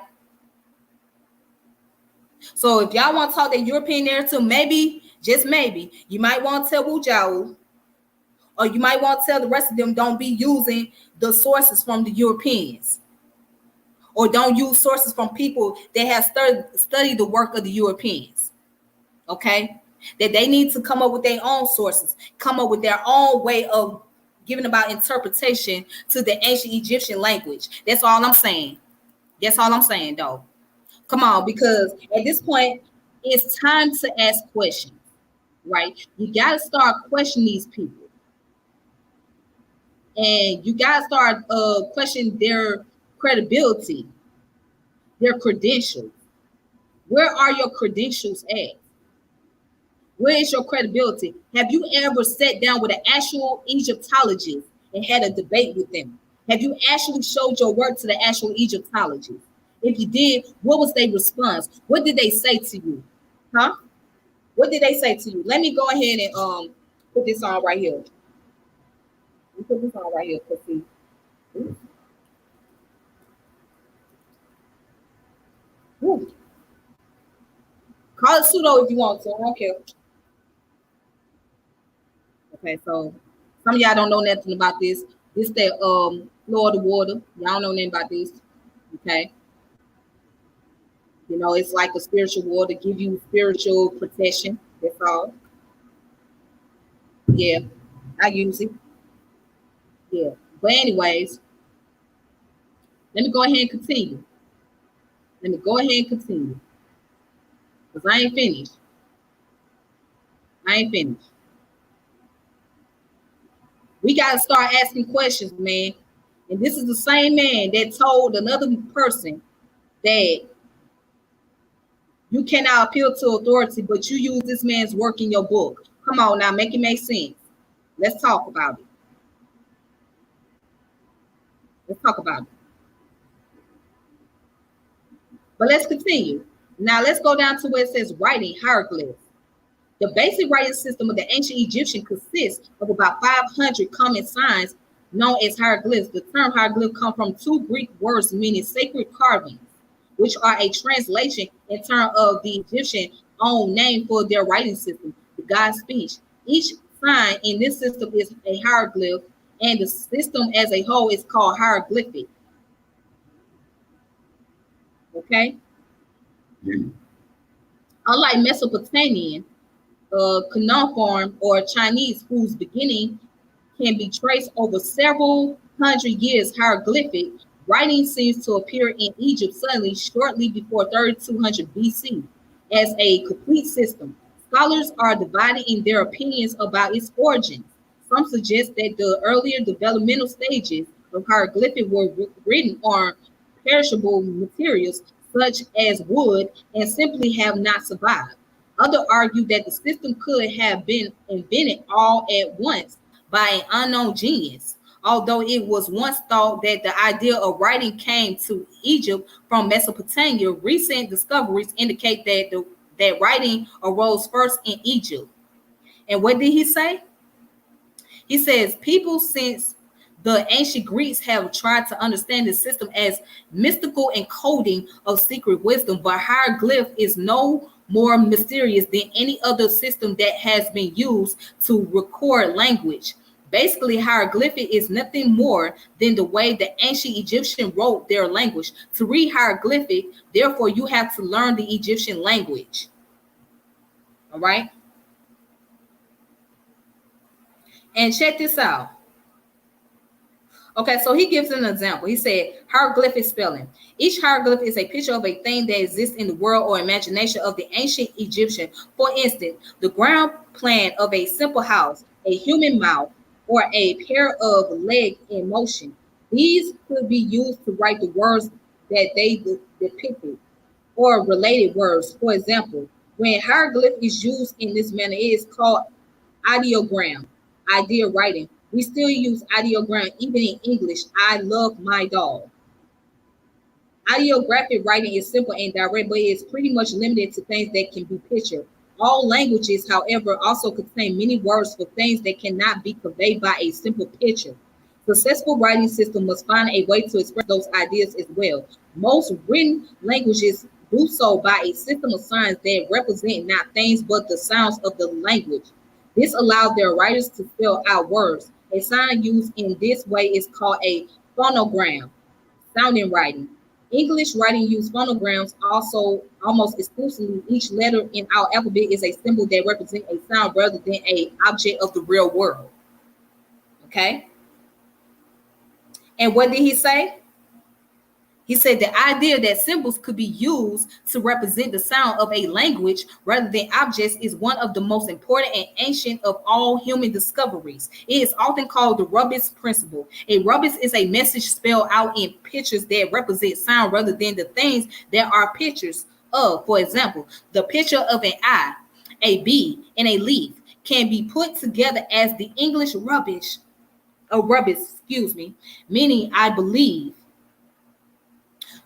So if y'all want to talk that European narrative, maybe, just maybe, you might want to tell Wudjau, or you might want to tell the rest of them don't be using the sources from the Europeans. Or don't use sources from people that have studied the work of the Europeans, okay? That they need to come up with their own sources, come up with their own way of giving about interpretation to the ancient Egyptian language. That's all I'm saying. That's all I'm saying, though. Come on, because at this point, it's time to ask questions, right? You got to start questioning these people. And you got to start questioning their credibility, their credentials. Where are your credentials at? Where is your credibility? Have you ever sat down with an actual Egyptologist and had a debate with them? Have you actually showed your work to the actual Egyptologist? If you did, what was their response? What did they say to you? Huh? What did they say to you? Let me go ahead and put this on right here. Put this on right here. See. Call it pseudo if you want to. I don't care. Okay, so some of y'all don't know nothing about this. This that Florida water. Y'all don't know nothing about this. Okay. You know, it's like a spiritual water, give you spiritual protection. That's all. Yeah, I use it. Yeah. But anyways, let me go ahead and continue. Let me go ahead and continue. Because I ain't finished. I ain't finished. We got to start asking questions, man. And this is the same man that told another person that you cannot appeal to authority, but you use this man's work in your book. Come on now, make it make sense. Let's talk about it. Let's talk about it. But let's continue. Now let's go down to where it says writing hieroglyphs. The basic writing system of the ancient Egyptian consists of about 500 common signs known as hieroglyphs. The term hieroglyph comes from two Greek words meaning sacred carvings, which are a translation in terms of the Egyptian own name for their writing system, the God's speech. Each sign in this system is a hieroglyph, and the system as a whole is called hieroglyphic. Okay? Unlike Mesopotamian, cuneiform, or Chinese, whose beginning can be traced over several hundred years, hieroglyphic writing seems to appear in Egypt suddenly shortly before 3200 BC as a complete system. Scholars are divided in their opinions about its origins. Some suggest that the earlier developmental stages of hieroglyphic were written on perishable materials such as wood and simply have not survived. Others argue that the system could have been invented all at once by an unknown genius, although it was once thought that the idea of writing came to Egypt from Mesopotamia. Recent discoveries indicate that writing arose first in Egypt. And what did he say? He says people since the ancient Greeks have tried to understand the system as mystical encoding of secret wisdom, but hieroglyph is no more mysterious than any other system that has been used to record language. Basically, hieroglyphic is nothing more than the way the ancient Egyptian wrote their language. To read hieroglyphic, therefore, you have to learn the Egyptian language. All right? And check this out. Okay, so he gives an example. He said hieroglyphic spelling. Each hieroglyph is a picture of a thing that exists in the world or imagination of the ancient Egyptian. For instance, the ground plan of a simple house, a human mouth, or a pair of legs in motion. These could be used to write the words that they depicted or related words. For example, when hieroglyph is used in this manner, it is called ideogram, idea writing. We still use ideogram even in English. I love my dog. Ideographic writing is simple and direct, but it is pretty much limited to things that can be pictured. All languages, however, also contain many words for things that cannot be conveyed by a simple picture. Successful writing system must find a way to express those ideas as well. Most written languages do so by a system of signs that represent not things but the sounds of the language. This allows their writers to spell out words. A sign used in this way is called a phonogram, sounding writing. English writing use phonograms also almost exclusively. Each letter in our alphabet is a symbol that represents a sound rather than an object of the real world. Okay? And what did he say? He said the idea that symbols could be used to represent the sound of a language rather than objects is one of the most important and ancient of all human discoveries. It is often called the rubbish principle. A rubbish is a message spelled out in pictures that represent sound rather than the things that are pictures of. For example, the picture of an eye, a bee, and a leaf can be put together as the English rubbish, meaning I believe,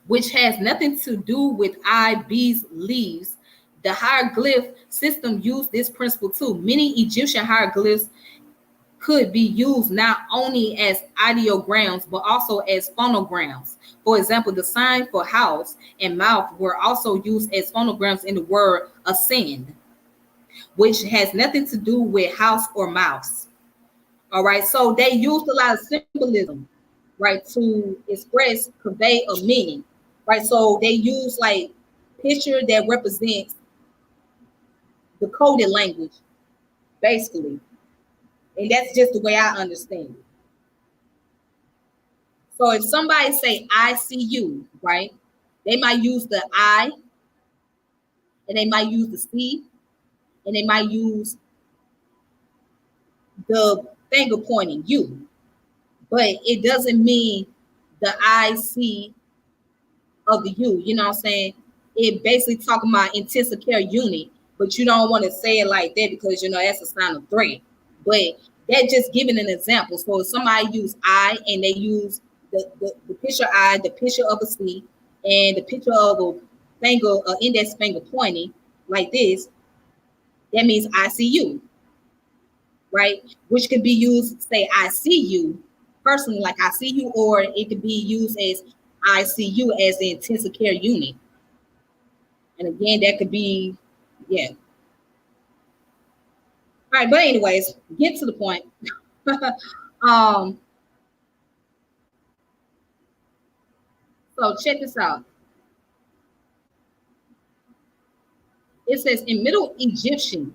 which has nothing to do with I, bees, leaves. The hieroglyph system used this principle too. Many Egyptian hieroglyphs could be used not only as ideograms, but also as phonograms. For example, the sign for house and mouth were also used as phonograms in the word ascend, which has nothing to do with house or mouse. All right, so they used a lot of symbolism, right, to express, convey a meaning, right? So they use like picture that represents the coded language, basically. And that's just the way I understand it. So if somebody say I see you, right, they might use the I, and they might use the C, and they might use the finger pointing you, but it doesn't mean the I see of the you. You know what I'm saying? It basically talking about intensive care unit, but you don't want to say it like that because you know that's a sign of threat. But that just giving an example. So if somebody use I and they use the picture I, the picture of a C, and the picture of a finger, index finger pointing like this, that means I see you, right? Which could be used, say, I see you personally, like I see you, or it could be used as I see you as the intensive care unit. And again, that could be, yeah. All right, but anyways, get to the point. um, so check this out. It says in Middle Egyptian,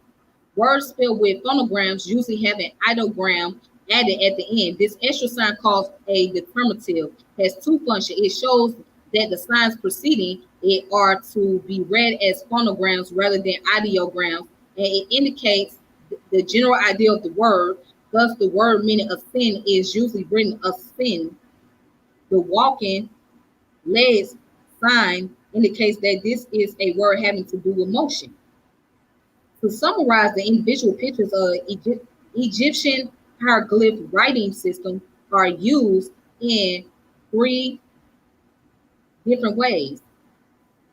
words spelled with phonograms usually have an ideogram added at the end. This extra sign called a determinative has two functions. It shows that the signs preceding it are to be read as phonograms rather than ideograms, and it indicates the general idea of the word. Thus, the word meaning ascend is usually written ascend. The walking legs sign indicates that this is a word having to do with motion. To summarize, the individual pictures of Egyptian hieroglyph writing system are used in three different ways.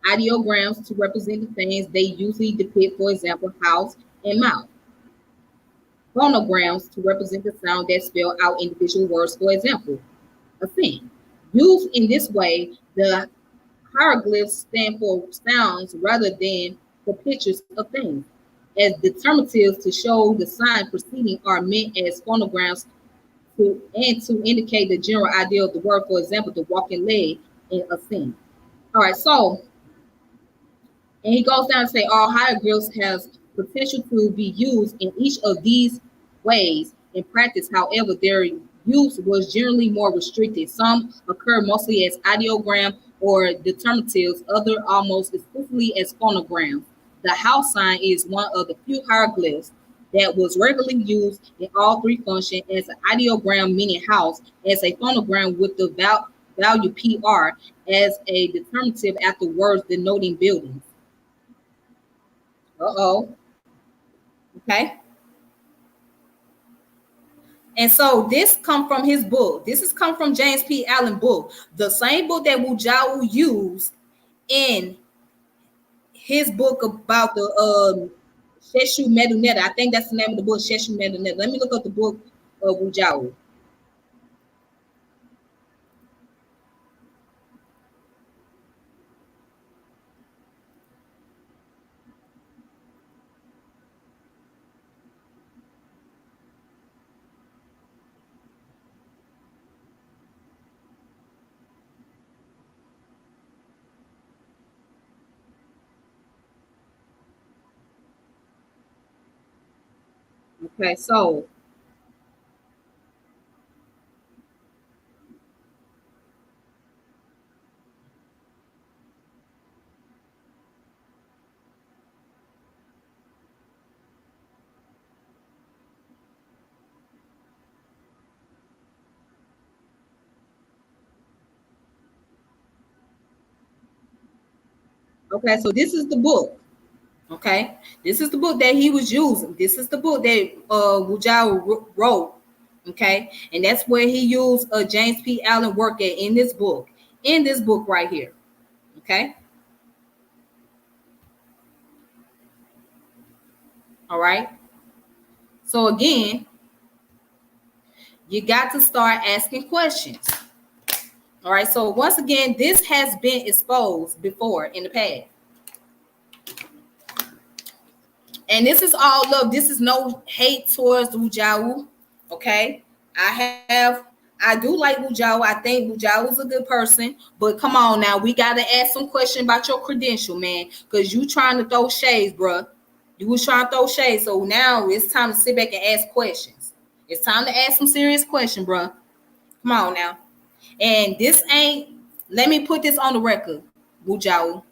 Ideograms to represent the things they usually depict, for example, house and mouth. Phonograms to represent the sound that spell out individual words, for example, a thing. Used in this way, the hieroglyphs stand for sounds rather than the pictures of things. As determinatives to show the sign preceding are meant as phonograms to indicate the general idea of the word, for example, the walking leg in a scene. All right, so and he goes down and say all hieroglyphs has potential to be used in each of these ways in practice. However, their use was generally more restricted. Some occur mostly as ideogram or determinatives, other almost exclusively as phonograms. The house sign is one of the few hieroglyphs that was regularly used in all three functions as an ideogram meaning house, as a phonogram with the value PR, as a determinative after words denoting buildings. Uh-oh. Okay. And so this come from his book. This has come from James P. Allen book, the same book that Wudjau used in his book about the Seshew Medu Neter. I think that's the name of the book, Seshew Medu Neter. Let me look up the book of Wudjau. Okay, so okay, so this is the book. Okay, this is the book that he was using. This is the book that Wudjau wrote. Okay, and that's where he used James P. Allen work at in this book. In this book right here. Okay. All right. So again, You got to start asking questions. All right. So once again, this has been exposed before in the past. And this is all love. This is no hate towards Wudjau. Okay. I do like Wudjau. I think Wudjau is a good person. But come on now, we gotta ask some question about your credential, man. Because you trying to throw shades, bruh. You was trying to throw shades. So now it's time to sit back and ask questions. It's time to ask some serious questions, bruh. Come on now. And this ain't, let me put this on the record, Wudjau,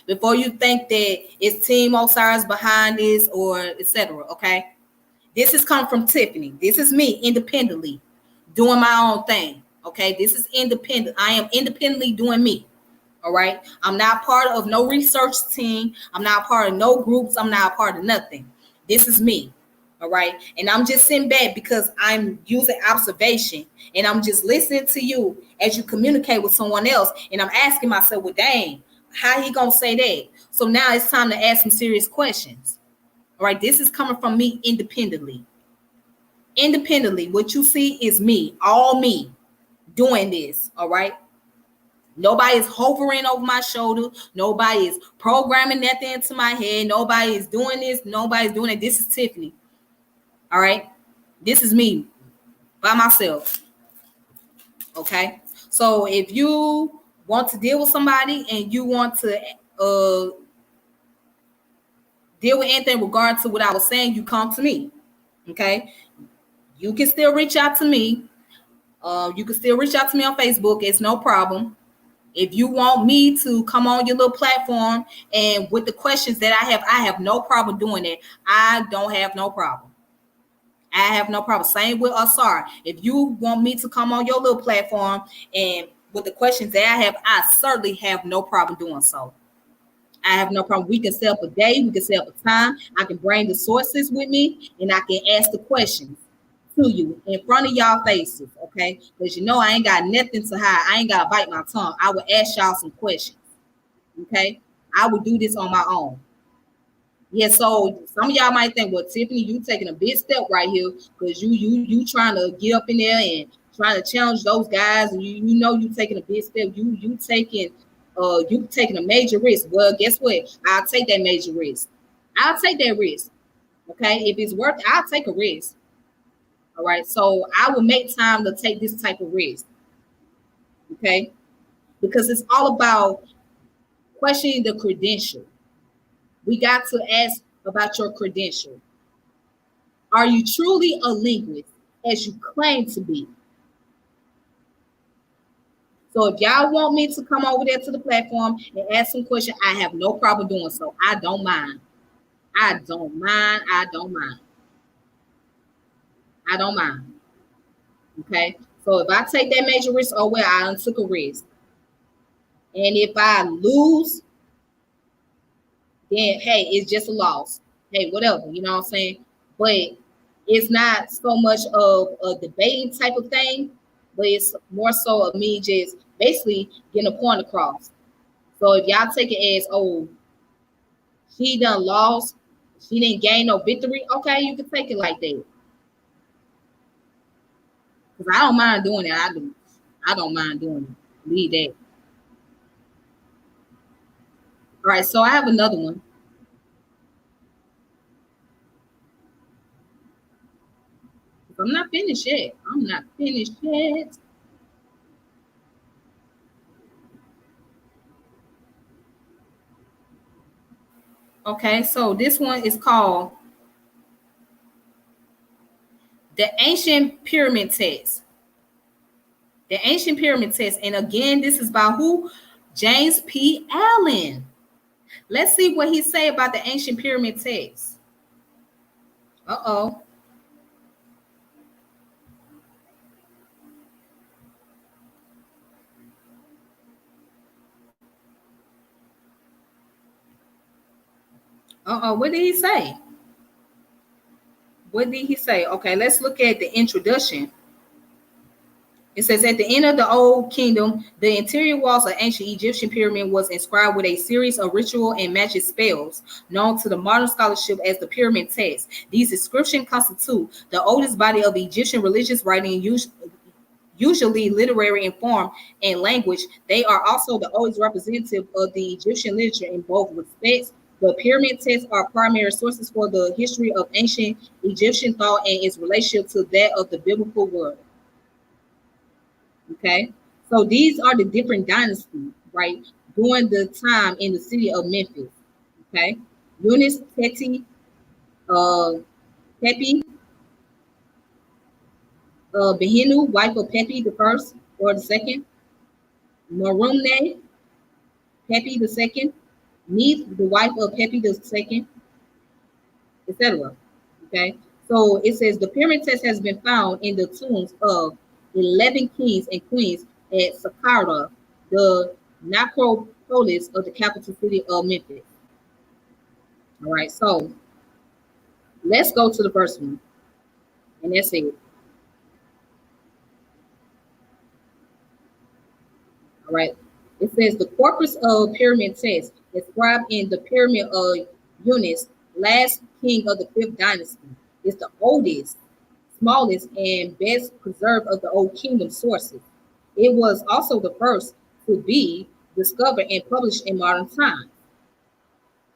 before you think that it's Team Osiris behind this or etc. Okay, this is coming from Tiffany. This is me independently doing my own thing. Okay, this is independent. I am independently doing me. All right, I'm not part of no research team. I'm not part of no groups. I'm not part of nothing. This is me. All right, and I'm just sitting back because I'm using observation and I'm just listening to you as you communicate with someone else, and I'm asking myself, well, dang, how he gonna say that? So now it's time to ask some serious questions. All right, this is coming from me independently. Independently, what you see is me, all me, doing this. All right. Nobody is hovering over my shoulder. Nobody is programming nothing into my head. Nobody is doing this. Nobody's doing it. This is Tiffany. All right. This is me by myself. Okay. So if you want to deal with somebody and you want to deal with anything regard to what I was saying, you come to me. Okay. You can still reach out to me. You can still reach out to me on Facebook. It's no problem. If you want me to come on your little platform and with the questions that I have no problem doing it. I don't have no problem. I have no problem. Same with Asar. If you want me to come on your little platform and with the questions that I certainly have no problem doing so. I have no problem. We can set up a day. We can set up a time. I can bring the sources with me and I can ask the questions to you in front of y'all faces, okay? Because you know I ain't got nothing to hide. I ain't got to bite my tongue. I will ask y'all some questions, okay? I would do this on my own. Yeah, so some of y'all might think, well, Tiffany, you taking a big step right here because you trying to get up in there and trying to challenge those guys, and you know you taking a big step. You taking a major risk. Well, guess what? I'll take that major risk. I'll take that risk. Okay, if it's worth, I'll take a risk. All right, so I will make time to take this type of risk. Okay, because it's all about questioning the credential. We got to ask about your credential. Are you truly a linguist as you claim to be? So if y'all want me to come over there to the platform and ask some questions, I have no problem doing so. I don't mind. I don't mind. I don't mind. I don't mind. Okay. So if I take that major risk, oh well, I took a risk. And if I lose, then hey, it's just a loss. Hey, whatever, you know what I'm saying? But it's not so much of a debating type of thing, but it's more so of me just basically getting a point across. So if y'all take it as, oh, she done lost, she didn't gain no victory, okay, you can take it like that. Because I don't mind doing it. I don't mind doing it. Leave that. All right, so I have another one. I'm not finished yet. I'm not finished yet. Okay, so this one is called the Ancient Pyramid Test. The Ancient Pyramid Test. And again, this is by who? James P. Allen. Let's see what he say about the Ancient Pyramid Test. Uh-oh. Uh-oh, what did he say? What did he say? Okay, let's look at the introduction. It says at the end of the Old Kingdom, the interior walls of ancient Egyptian pyramid was inscribed with a series of ritual and magic spells known to the modern scholarship as the pyramid text. These inscriptions constitute the oldest body of Egyptian religious writing, usually literary in form and language. They are also the oldest representative of the Egyptian literature in both respects. The pyramid texts are primary sources for the history of ancient Egyptian thought and its relationship to that of the biblical world. Okay, so these are the different dynasties, right? During the time in the city of Memphis. Okay, Eunice, Teti, Pepi, Behinu, wife of Pepi the first or the second, Marumne, Pepi the second, Neith, the wife of Pepi the second, etc. Okay, so it says the pyramid text has been found in the tombs of 11 kings and queens at Saqqara, the necropolis of the capital city of Memphis. All right, so let's go to the first one, and that's it. All right, it says the corpus of pyramid text inscribed in the pyramid of Eunice, last king of the fifth dynasty, is the oldest, smallest, and best preserved of the Old Kingdom sources. It was also the first to be discovered and published in modern times,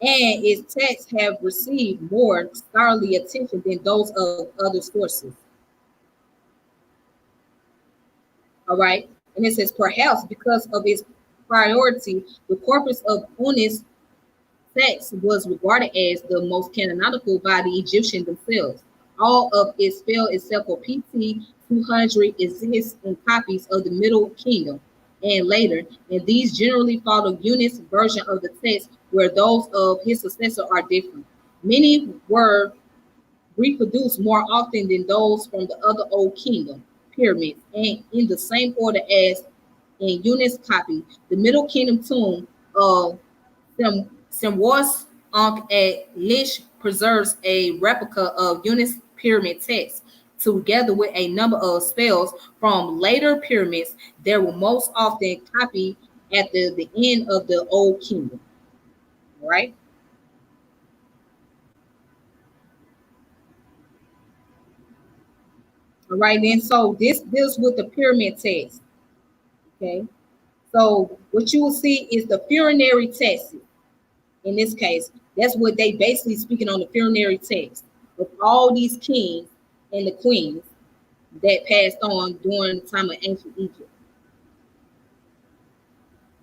and its texts have received more scholarly attention than those of other sources. All right, and it says perhaps because of its priority, the corpus of Unis text was regarded as the most canonical by the Egyptians themselves. All of its spell itself for PT 200 exists in copies of the Middle Kingdom and later, and these generally follow Eunice's version of the text, where those of his successor are different. Many were reproduced more often than those from the other Old Kingdom pyramids, and in the same order as in Eunice's copy. The Middle Kingdom tomb of Semwas Ankh at Lish preserves a replica of Eunice's pyramid text, together with a number of spells from later pyramids that were most often copied at the end of the Old Kingdom. All right. All right, then. So this deals with the pyramid text. Okay. So what you will see is the funerary text. In this case, that's what they basically speaking on the funerary text of all these kings and the queens that passed on during the time of ancient Egypt.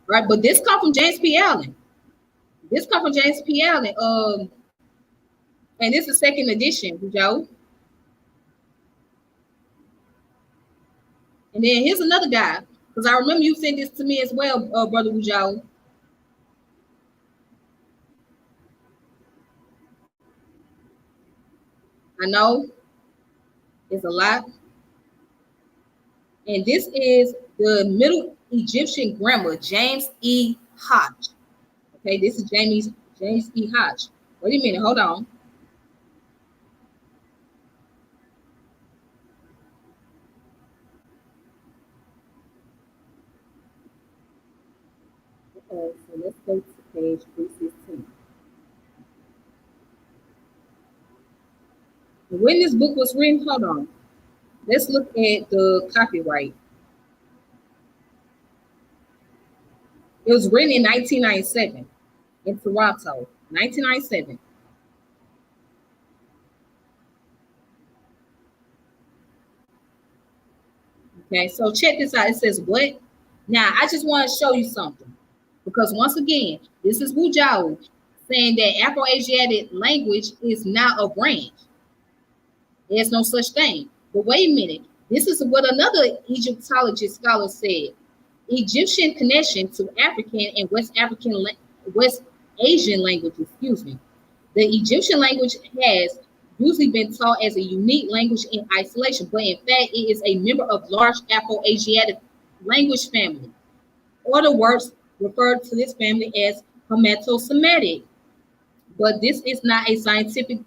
Right, but this come from James P. Allen. This come from James P. Allen. And this is second edition, Joe. And then here's another guy, because I remember you sent this to me as well, Brother Wudjau. I know it's a lot. And this is the Middle Egyptian grammar, James E. Hodge. Okay, this is James E. Hodge. Wait a minute, hold on. Okay, so let's go to page 316. When this book was written, hold on. Let's look at the copyright. It was written in 1997 in Toronto, 1997. Okay, so check this out. It says what? Now, I just want to show you something. Because once again, this is Wudjau saying that Afroasiatic language is not a branch. There's no such thing. But wait a minute. This is what another Egyptologist scholar said. Egyptian connection to African and West Asian languages, excuse me. The Egyptian language has usually been taught as a unique language in isolation, but in fact, it is a member of large Afro-Asiatic language family. Other works refer to this family as Hermeto-Semitic, but this is not a scientific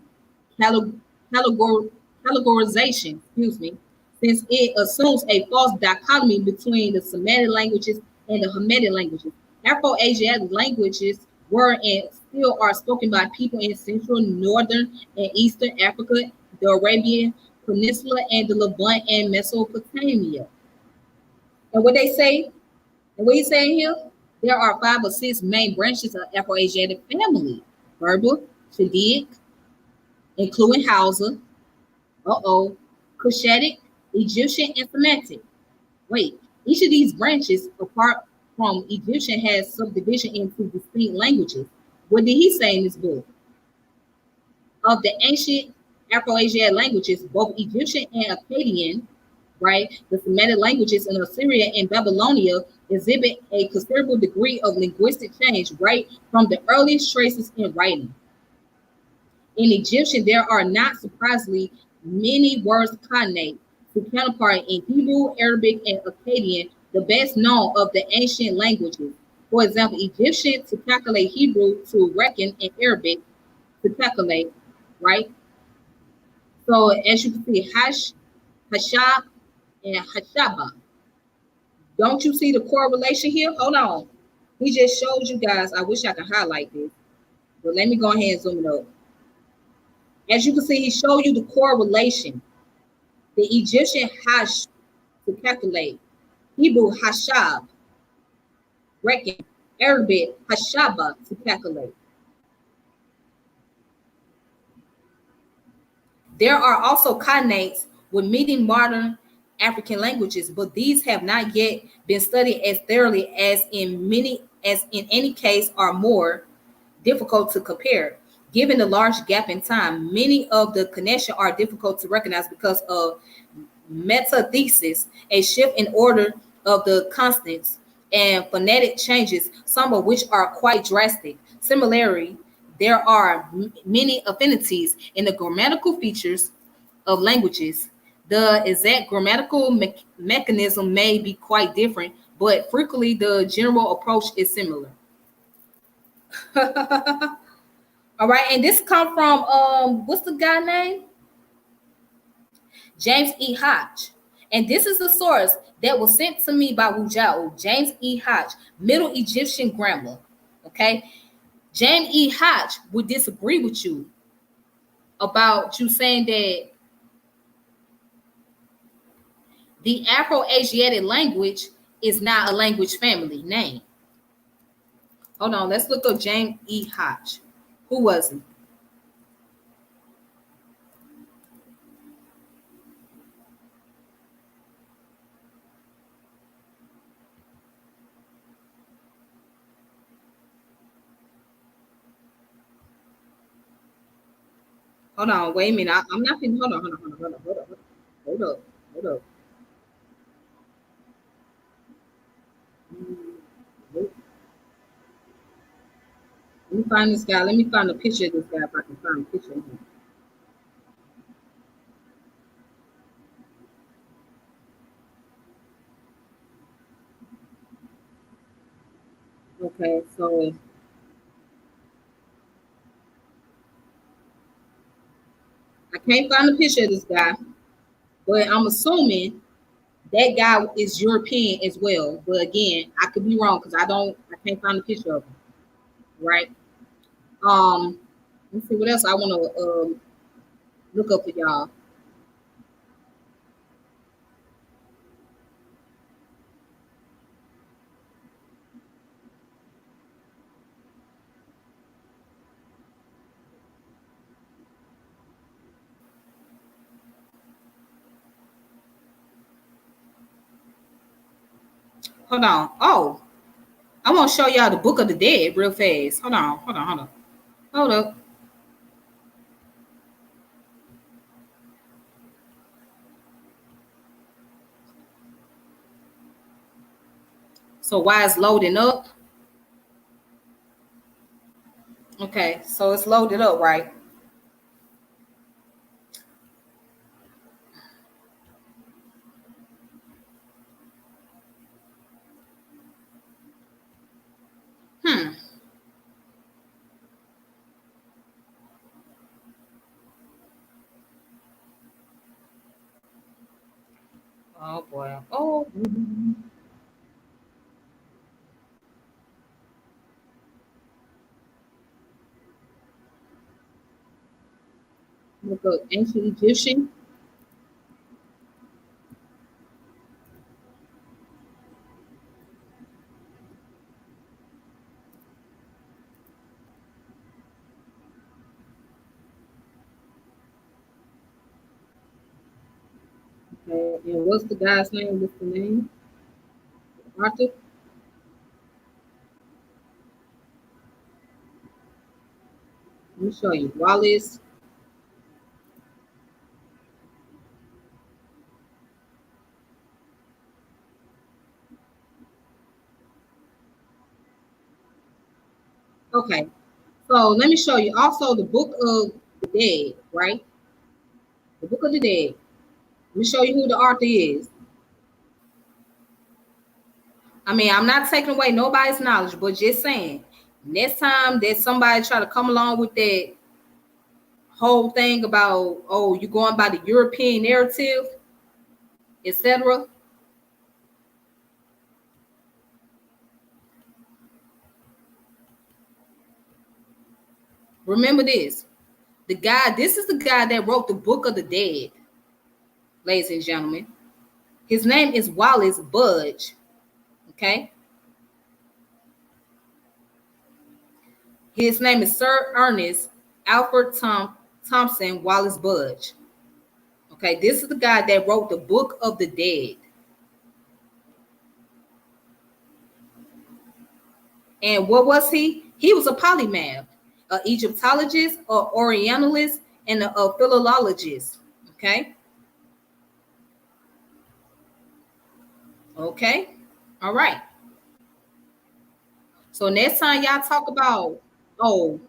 categorization, excuse me. since it assumes a false dichotomy between the Semitic languages and the Hamitic languages. Afro-Asiatic languages were and still are spoken by people in Central, Northern, and Eastern Africa, the Arabian Peninsula, and the Levant and Mesopotamia. And what they say, and what he's saying here, there are 5 or 6 main branches of Afro-Asiatic family: Berber, Chadic, including Hausa, Cushitic, Egyptian, and Semitic. Wait, each of these branches, apart from Egyptian, has subdivision into distinct languages. What did he say in this book? Of the ancient Afro-Asiatic languages, both Egyptian and Akkadian, right, the Semitic languages in Assyria and Babylonia exhibit a considerable degree of linguistic change right from the earliest traces in writing. In Egyptian, there are not surprisingly many words cognate to counterpart in Hebrew, Arabic, and Akkadian, the best known of the ancient languages. For example, Egyptian to calculate, Hebrew to reckon, and Arabic to calculate, right? So as you can see, Hashab, and Hashaba. Don't you see the correlation here? Hold on. He just showed you guys. I wish I could highlight this, but let me go ahead and zoom it up. As you can see, he showed you the correlation. The Egyptian hash to calculate, Hebrew hashab, reckon, Arabic hashaba to calculate. There are also cognates with many modern African languages, but these have not yet been studied as thoroughly as in any case are more difficult to compare. Given the large gap in time, many of the connections are difficult to recognize because of metathesis, a shift in order of the consonants, and phonetic changes, some of which are quite drastic. Similarly, there are many affinities in the grammatical features of languages. The exact grammatical mechanism may be quite different, but frequently the general approach is similar. All right, and this come from what's the guy name? James E. Hodge. And this is the source that was sent to me by Wudjau, James E. Hodge, Middle Egyptian grammar. Okay. James E. Hodge would disagree with you about you saying that the Afro-Asiatic language is not a language family name. Hold on, let's look up James E. Hodge. Who was he? Hold on, wait a minute. I'm not finna. Hold up, hold up. Let me find this guy. Let me find a picture of this guy if I can find a picture of him. Okay, so I can't find a picture of this guy, but I'm assuming that guy is European as well. But again, I could be wrong because I can't find a picture of him. Right? Let's see what else I want to look up for y'all. Hold on. Oh, I want to show y'all the Book of the Dead real fast. Hold up. So why it's loading up? Okay, so it's loaded up, right? Hmm. Oh boy. Oh. Mhm. Look up ancient Egyptian. Okay. And what's the guy's name? What's the name? Arthur. Let me show you. Wallace. Okay. So let me show you. Also, the Book of the Dead, right? The Book of the Dead. Let me show you who the author is. I mean, I'm not taking away nobody's knowledge, but just saying, next time that somebody try to come along with that whole thing about, oh, you going by the European narrative, etc. Remember this. This is the guy that wrote the Book of the Dead, ladies and gentlemen. His name is Wallace Budge. Okay. His name is Sir Ernest Alfred Thompson Wallace Budge. Okay, this is the guy that wrote the Book of the Dead. And what was he? He was a polymath, an Egyptologist, an Orientalist, and a philologist. Okay. Okay. All right. So next time y'all talk about, oh,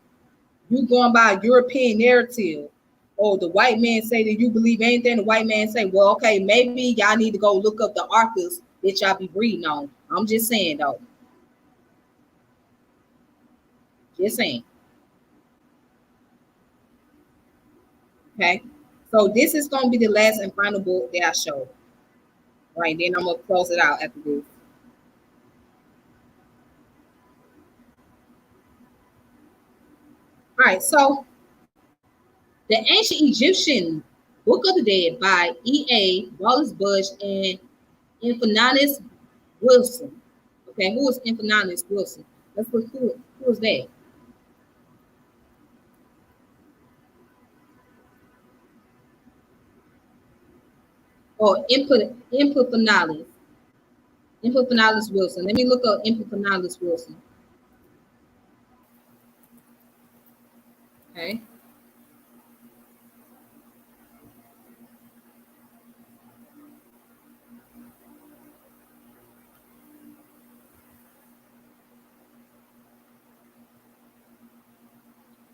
you going by a European narrative, or the white man say that you believe anything the white man say, well, okay, maybe y'all need to go look up the authors that y'all be reading on. I'm just saying though. Just saying. Okay. So this is gonna be the last and final book that I show. Right. Then I'm gonna close it out after this. All right. So the ancient Egyptian Book of the Dead by E.A. Wallace Budge and Imphinanis Wilson. Okay, who is Imphinanis Wilson? Let's look who is that? Or Imphinalis. Imphinalis Wilson. Let me look up Imphinalis Wilson. Okay.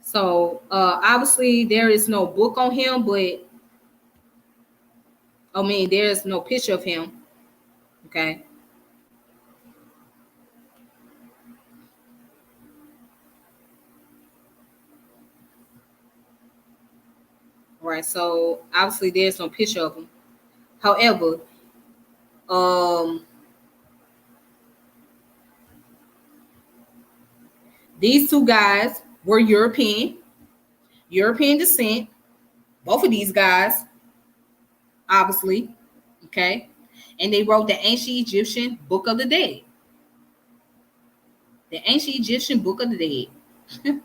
So obviously there is no book on him, but I mean there's no picture of him. Okay. All right. So obviously there's no picture of him. However, um, these two guys were European descent. Both of these guys, obviously, okay, and they wrote the ancient Egyptian Book of the Dead. The ancient Egyptian Book of the Dead.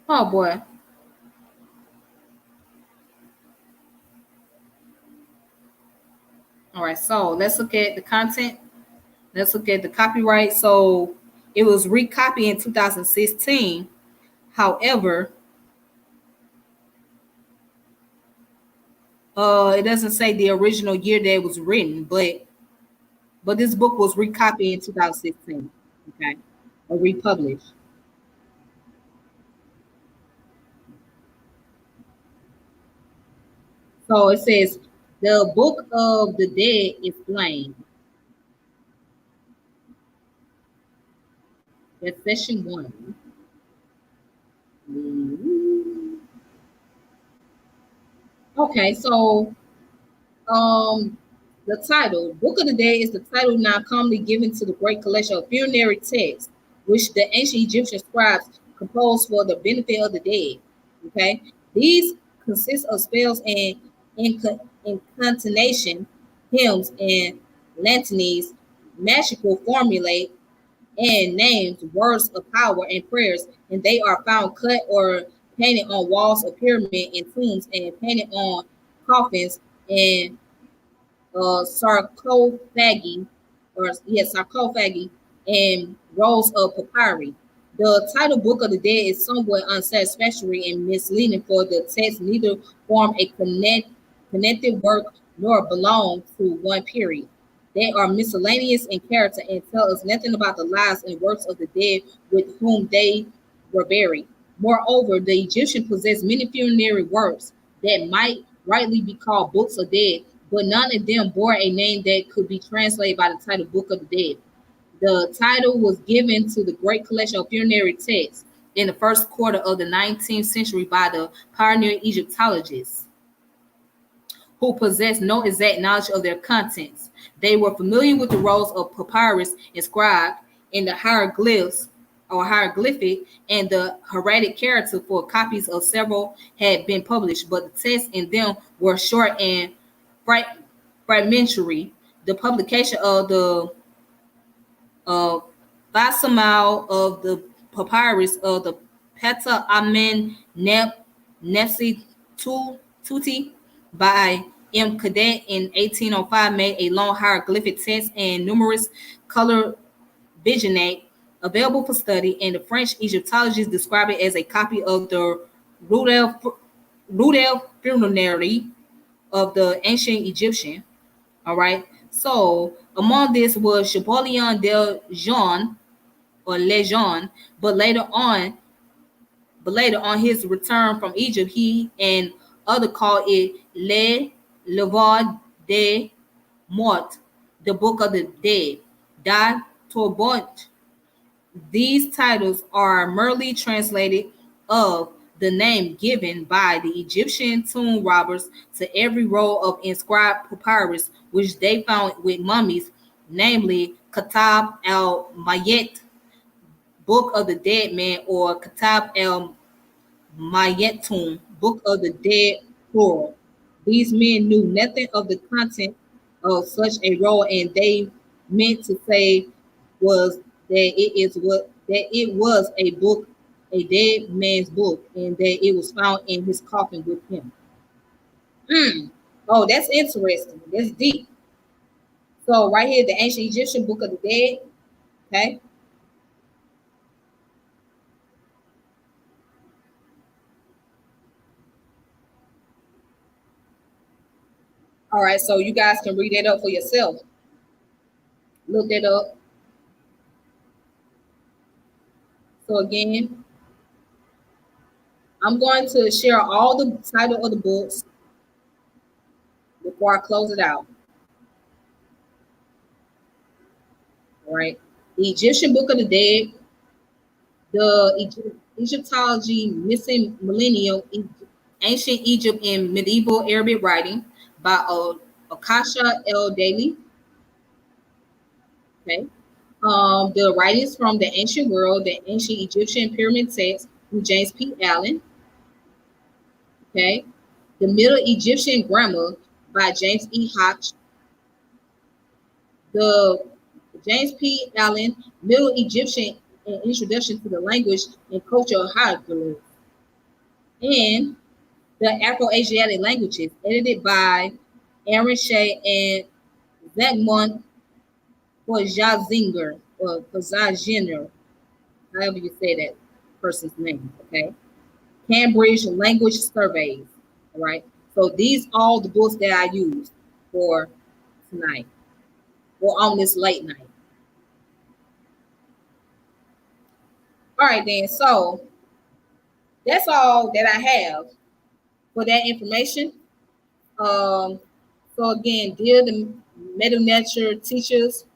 Oh boy. All right, so let's look at the content. Let's look at the copyright. So it was recopied in 2016. However, it doesn't say the original year that it was written, but this book was recopied in 2016. Okay, or republished. So it says the Book of the Dead is blamed. That's session one. Mhm. Okay, so Um, the title, Book of the Dead, is the title now commonly given to the great collection of funerary texts, which the ancient Egyptian scribes composed for the benefit of the dead. Okay, these consist of spells and incantation, hymns, and litanies, magical formulae, and names, words of power, and prayers, and they are found cut or painted on walls of pyramids and tombs, and painted on coffins and sarcophagi, sarcophagi, and rolls of papyri. The title Book of the Dead is somewhat unsatisfactory and misleading, for the text neither form a connected work nor belong to one period. They are miscellaneous in character and tell us nothing about the lives and works of the dead with whom they were buried. Moreover, the Egyptians possessed many funerary works that might rightly be called books of dead, but none of them bore a name that could be translated by the title Book of the Dead. The title was given to the great collection of funerary texts in the first quarter of the 19th century by the pioneer Egyptologists, who possessed no exact knowledge of their contents. They were familiar with the rolls of papyrus inscribed in the hieroglyphs or hieroglyphic and the hieratic character, for copies of several had been published, but the texts in them were short and fragmentary. The publication of the facsimile of the papyrus of the Peta Amen Nefsi Tuti by M. Cadet in 1805 made a long hieroglyphic text and numerous color vignette available for study, and the French Egyptologists describe it as a copy of the Rudel Funerary of the ancient Egyptian. All right. So among this was Champollion de Jean or Lejeune, but later on his return from Egypt, he and other called it Le Livre des Morts, the Book of the Dead. Da Torbont. These titles are merely translated of the name given by the Egyptian tomb robbers to every roll of inscribed papyrus which they found with mummies, namely Kitab el-Mayet, Book of the Dead Man, or Kitab el-Mayetum, Book of the Dead plural. These men knew nothing of the content of such a roll, and they meant to say was that it was a book, a dead man's book, and that it was found in his coffin with him. Oh, that's interesting. That's deep. So right here, the ancient Egyptian Book of the Dead. Okay. All right. So you guys can read that up for yourself. Look that up. So again, I'm going to share all the title of the books before I close it out. All right. The Egyptian Book of the Dead, the Egyptology Missing Millennium, Ancient Egypt in Medieval Arabic Writing by Akasha El Daily. Okay. The Writings from the Ancient World, the Ancient Egyptian Pyramid Text from James P. Allen. Okay. The Middle Egyptian Grammar by James E. Hodge. The James P. Allen Middle Egyptian Introduction to the Language and Culture of Hieroglyphs. And the Afroasiatic Languages, edited by Aaron Shea and Zygmunt Pojazinger, or Pojazinger, however you say that person's name, okay? Cambridge Language Surveys, all right? So these are all the books that I used for tonight, or on this late night. All right, then, so that's all that I have for that information. So again, dear the Medu Neter teachers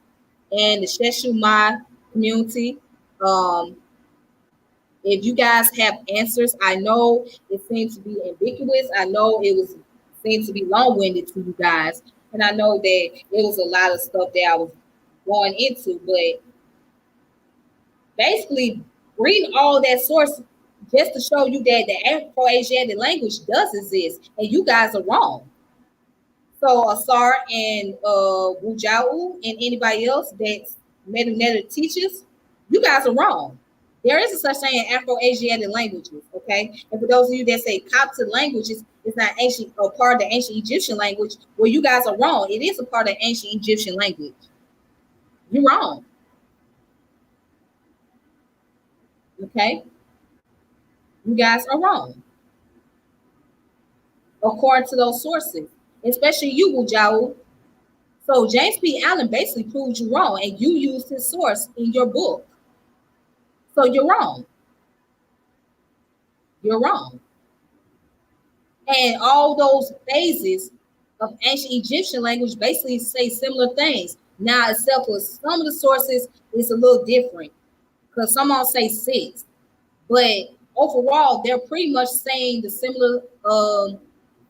and the Seshew Maa community, if you guys have answers, I know it seems to be ambiguous. I know it was seem to be long-winded to you guys. And I know that it was a lot of stuff that I was going into, but basically reading all that source just to show you that the Afro-Asiatic language does exist, and you guys are wrong. So Asar and Wudjau and anybody else that Medu Neter teaches, you guys are wrong. There is a such thing as Afro-Asiatic languages, okay? And for those of you that say Coptic languages is not ancient or part of the ancient Egyptian language, well, you guys are wrong. It is a part of the ancient Egyptian language. You're wrong, okay? You guys are wrong according to those sources, especially you, Wudjau. So James P. Allen basically proved you wrong, and you used his source in your book. So you're wrong. You're wrong. And all those phases of ancient Egyptian language basically say similar things. Now, except for some of the sources, it's a little different because some all say six, but overall, they're pretty much saying the similar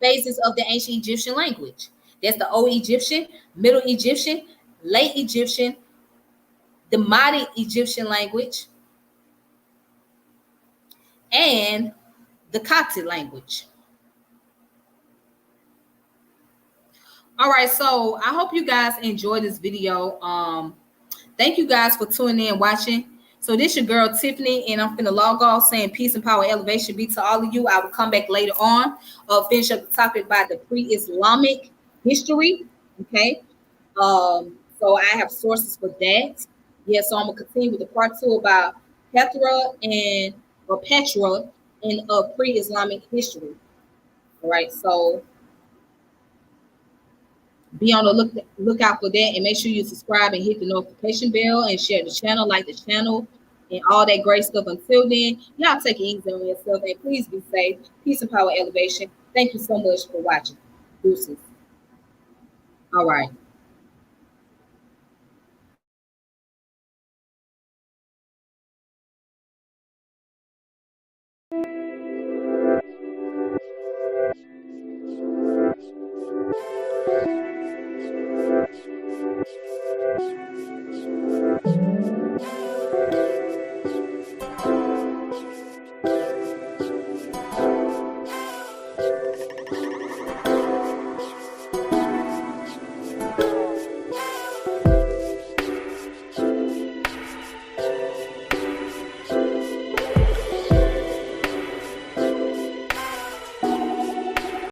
phases of the ancient Egyptian language. That's the Old Egyptian, Middle Egyptian, Late Egyptian, the modern Egyptian language, and the Coptic language. All right, so I hope you guys enjoyed this video. Thank you guys for tuning in and watching. So this your girl Tiffany, and I'm finna log off saying peace and power elevation be to all of you. I will come back later on, finish up the topic by the pre-Islamic history. Okay. So I have sources for that. Yeah, so I'm gonna continue with the part 2 about Petra in pre-Islamic history. All right, so be on the lookout for that, and make sure you subscribe and hit the notification bell and share the channel, like the channel, and all that great stuff. Until then, y'all take it easy on yourself, and please be safe. Peace and power elevation. Thank you so much for watching. Deuces. All right.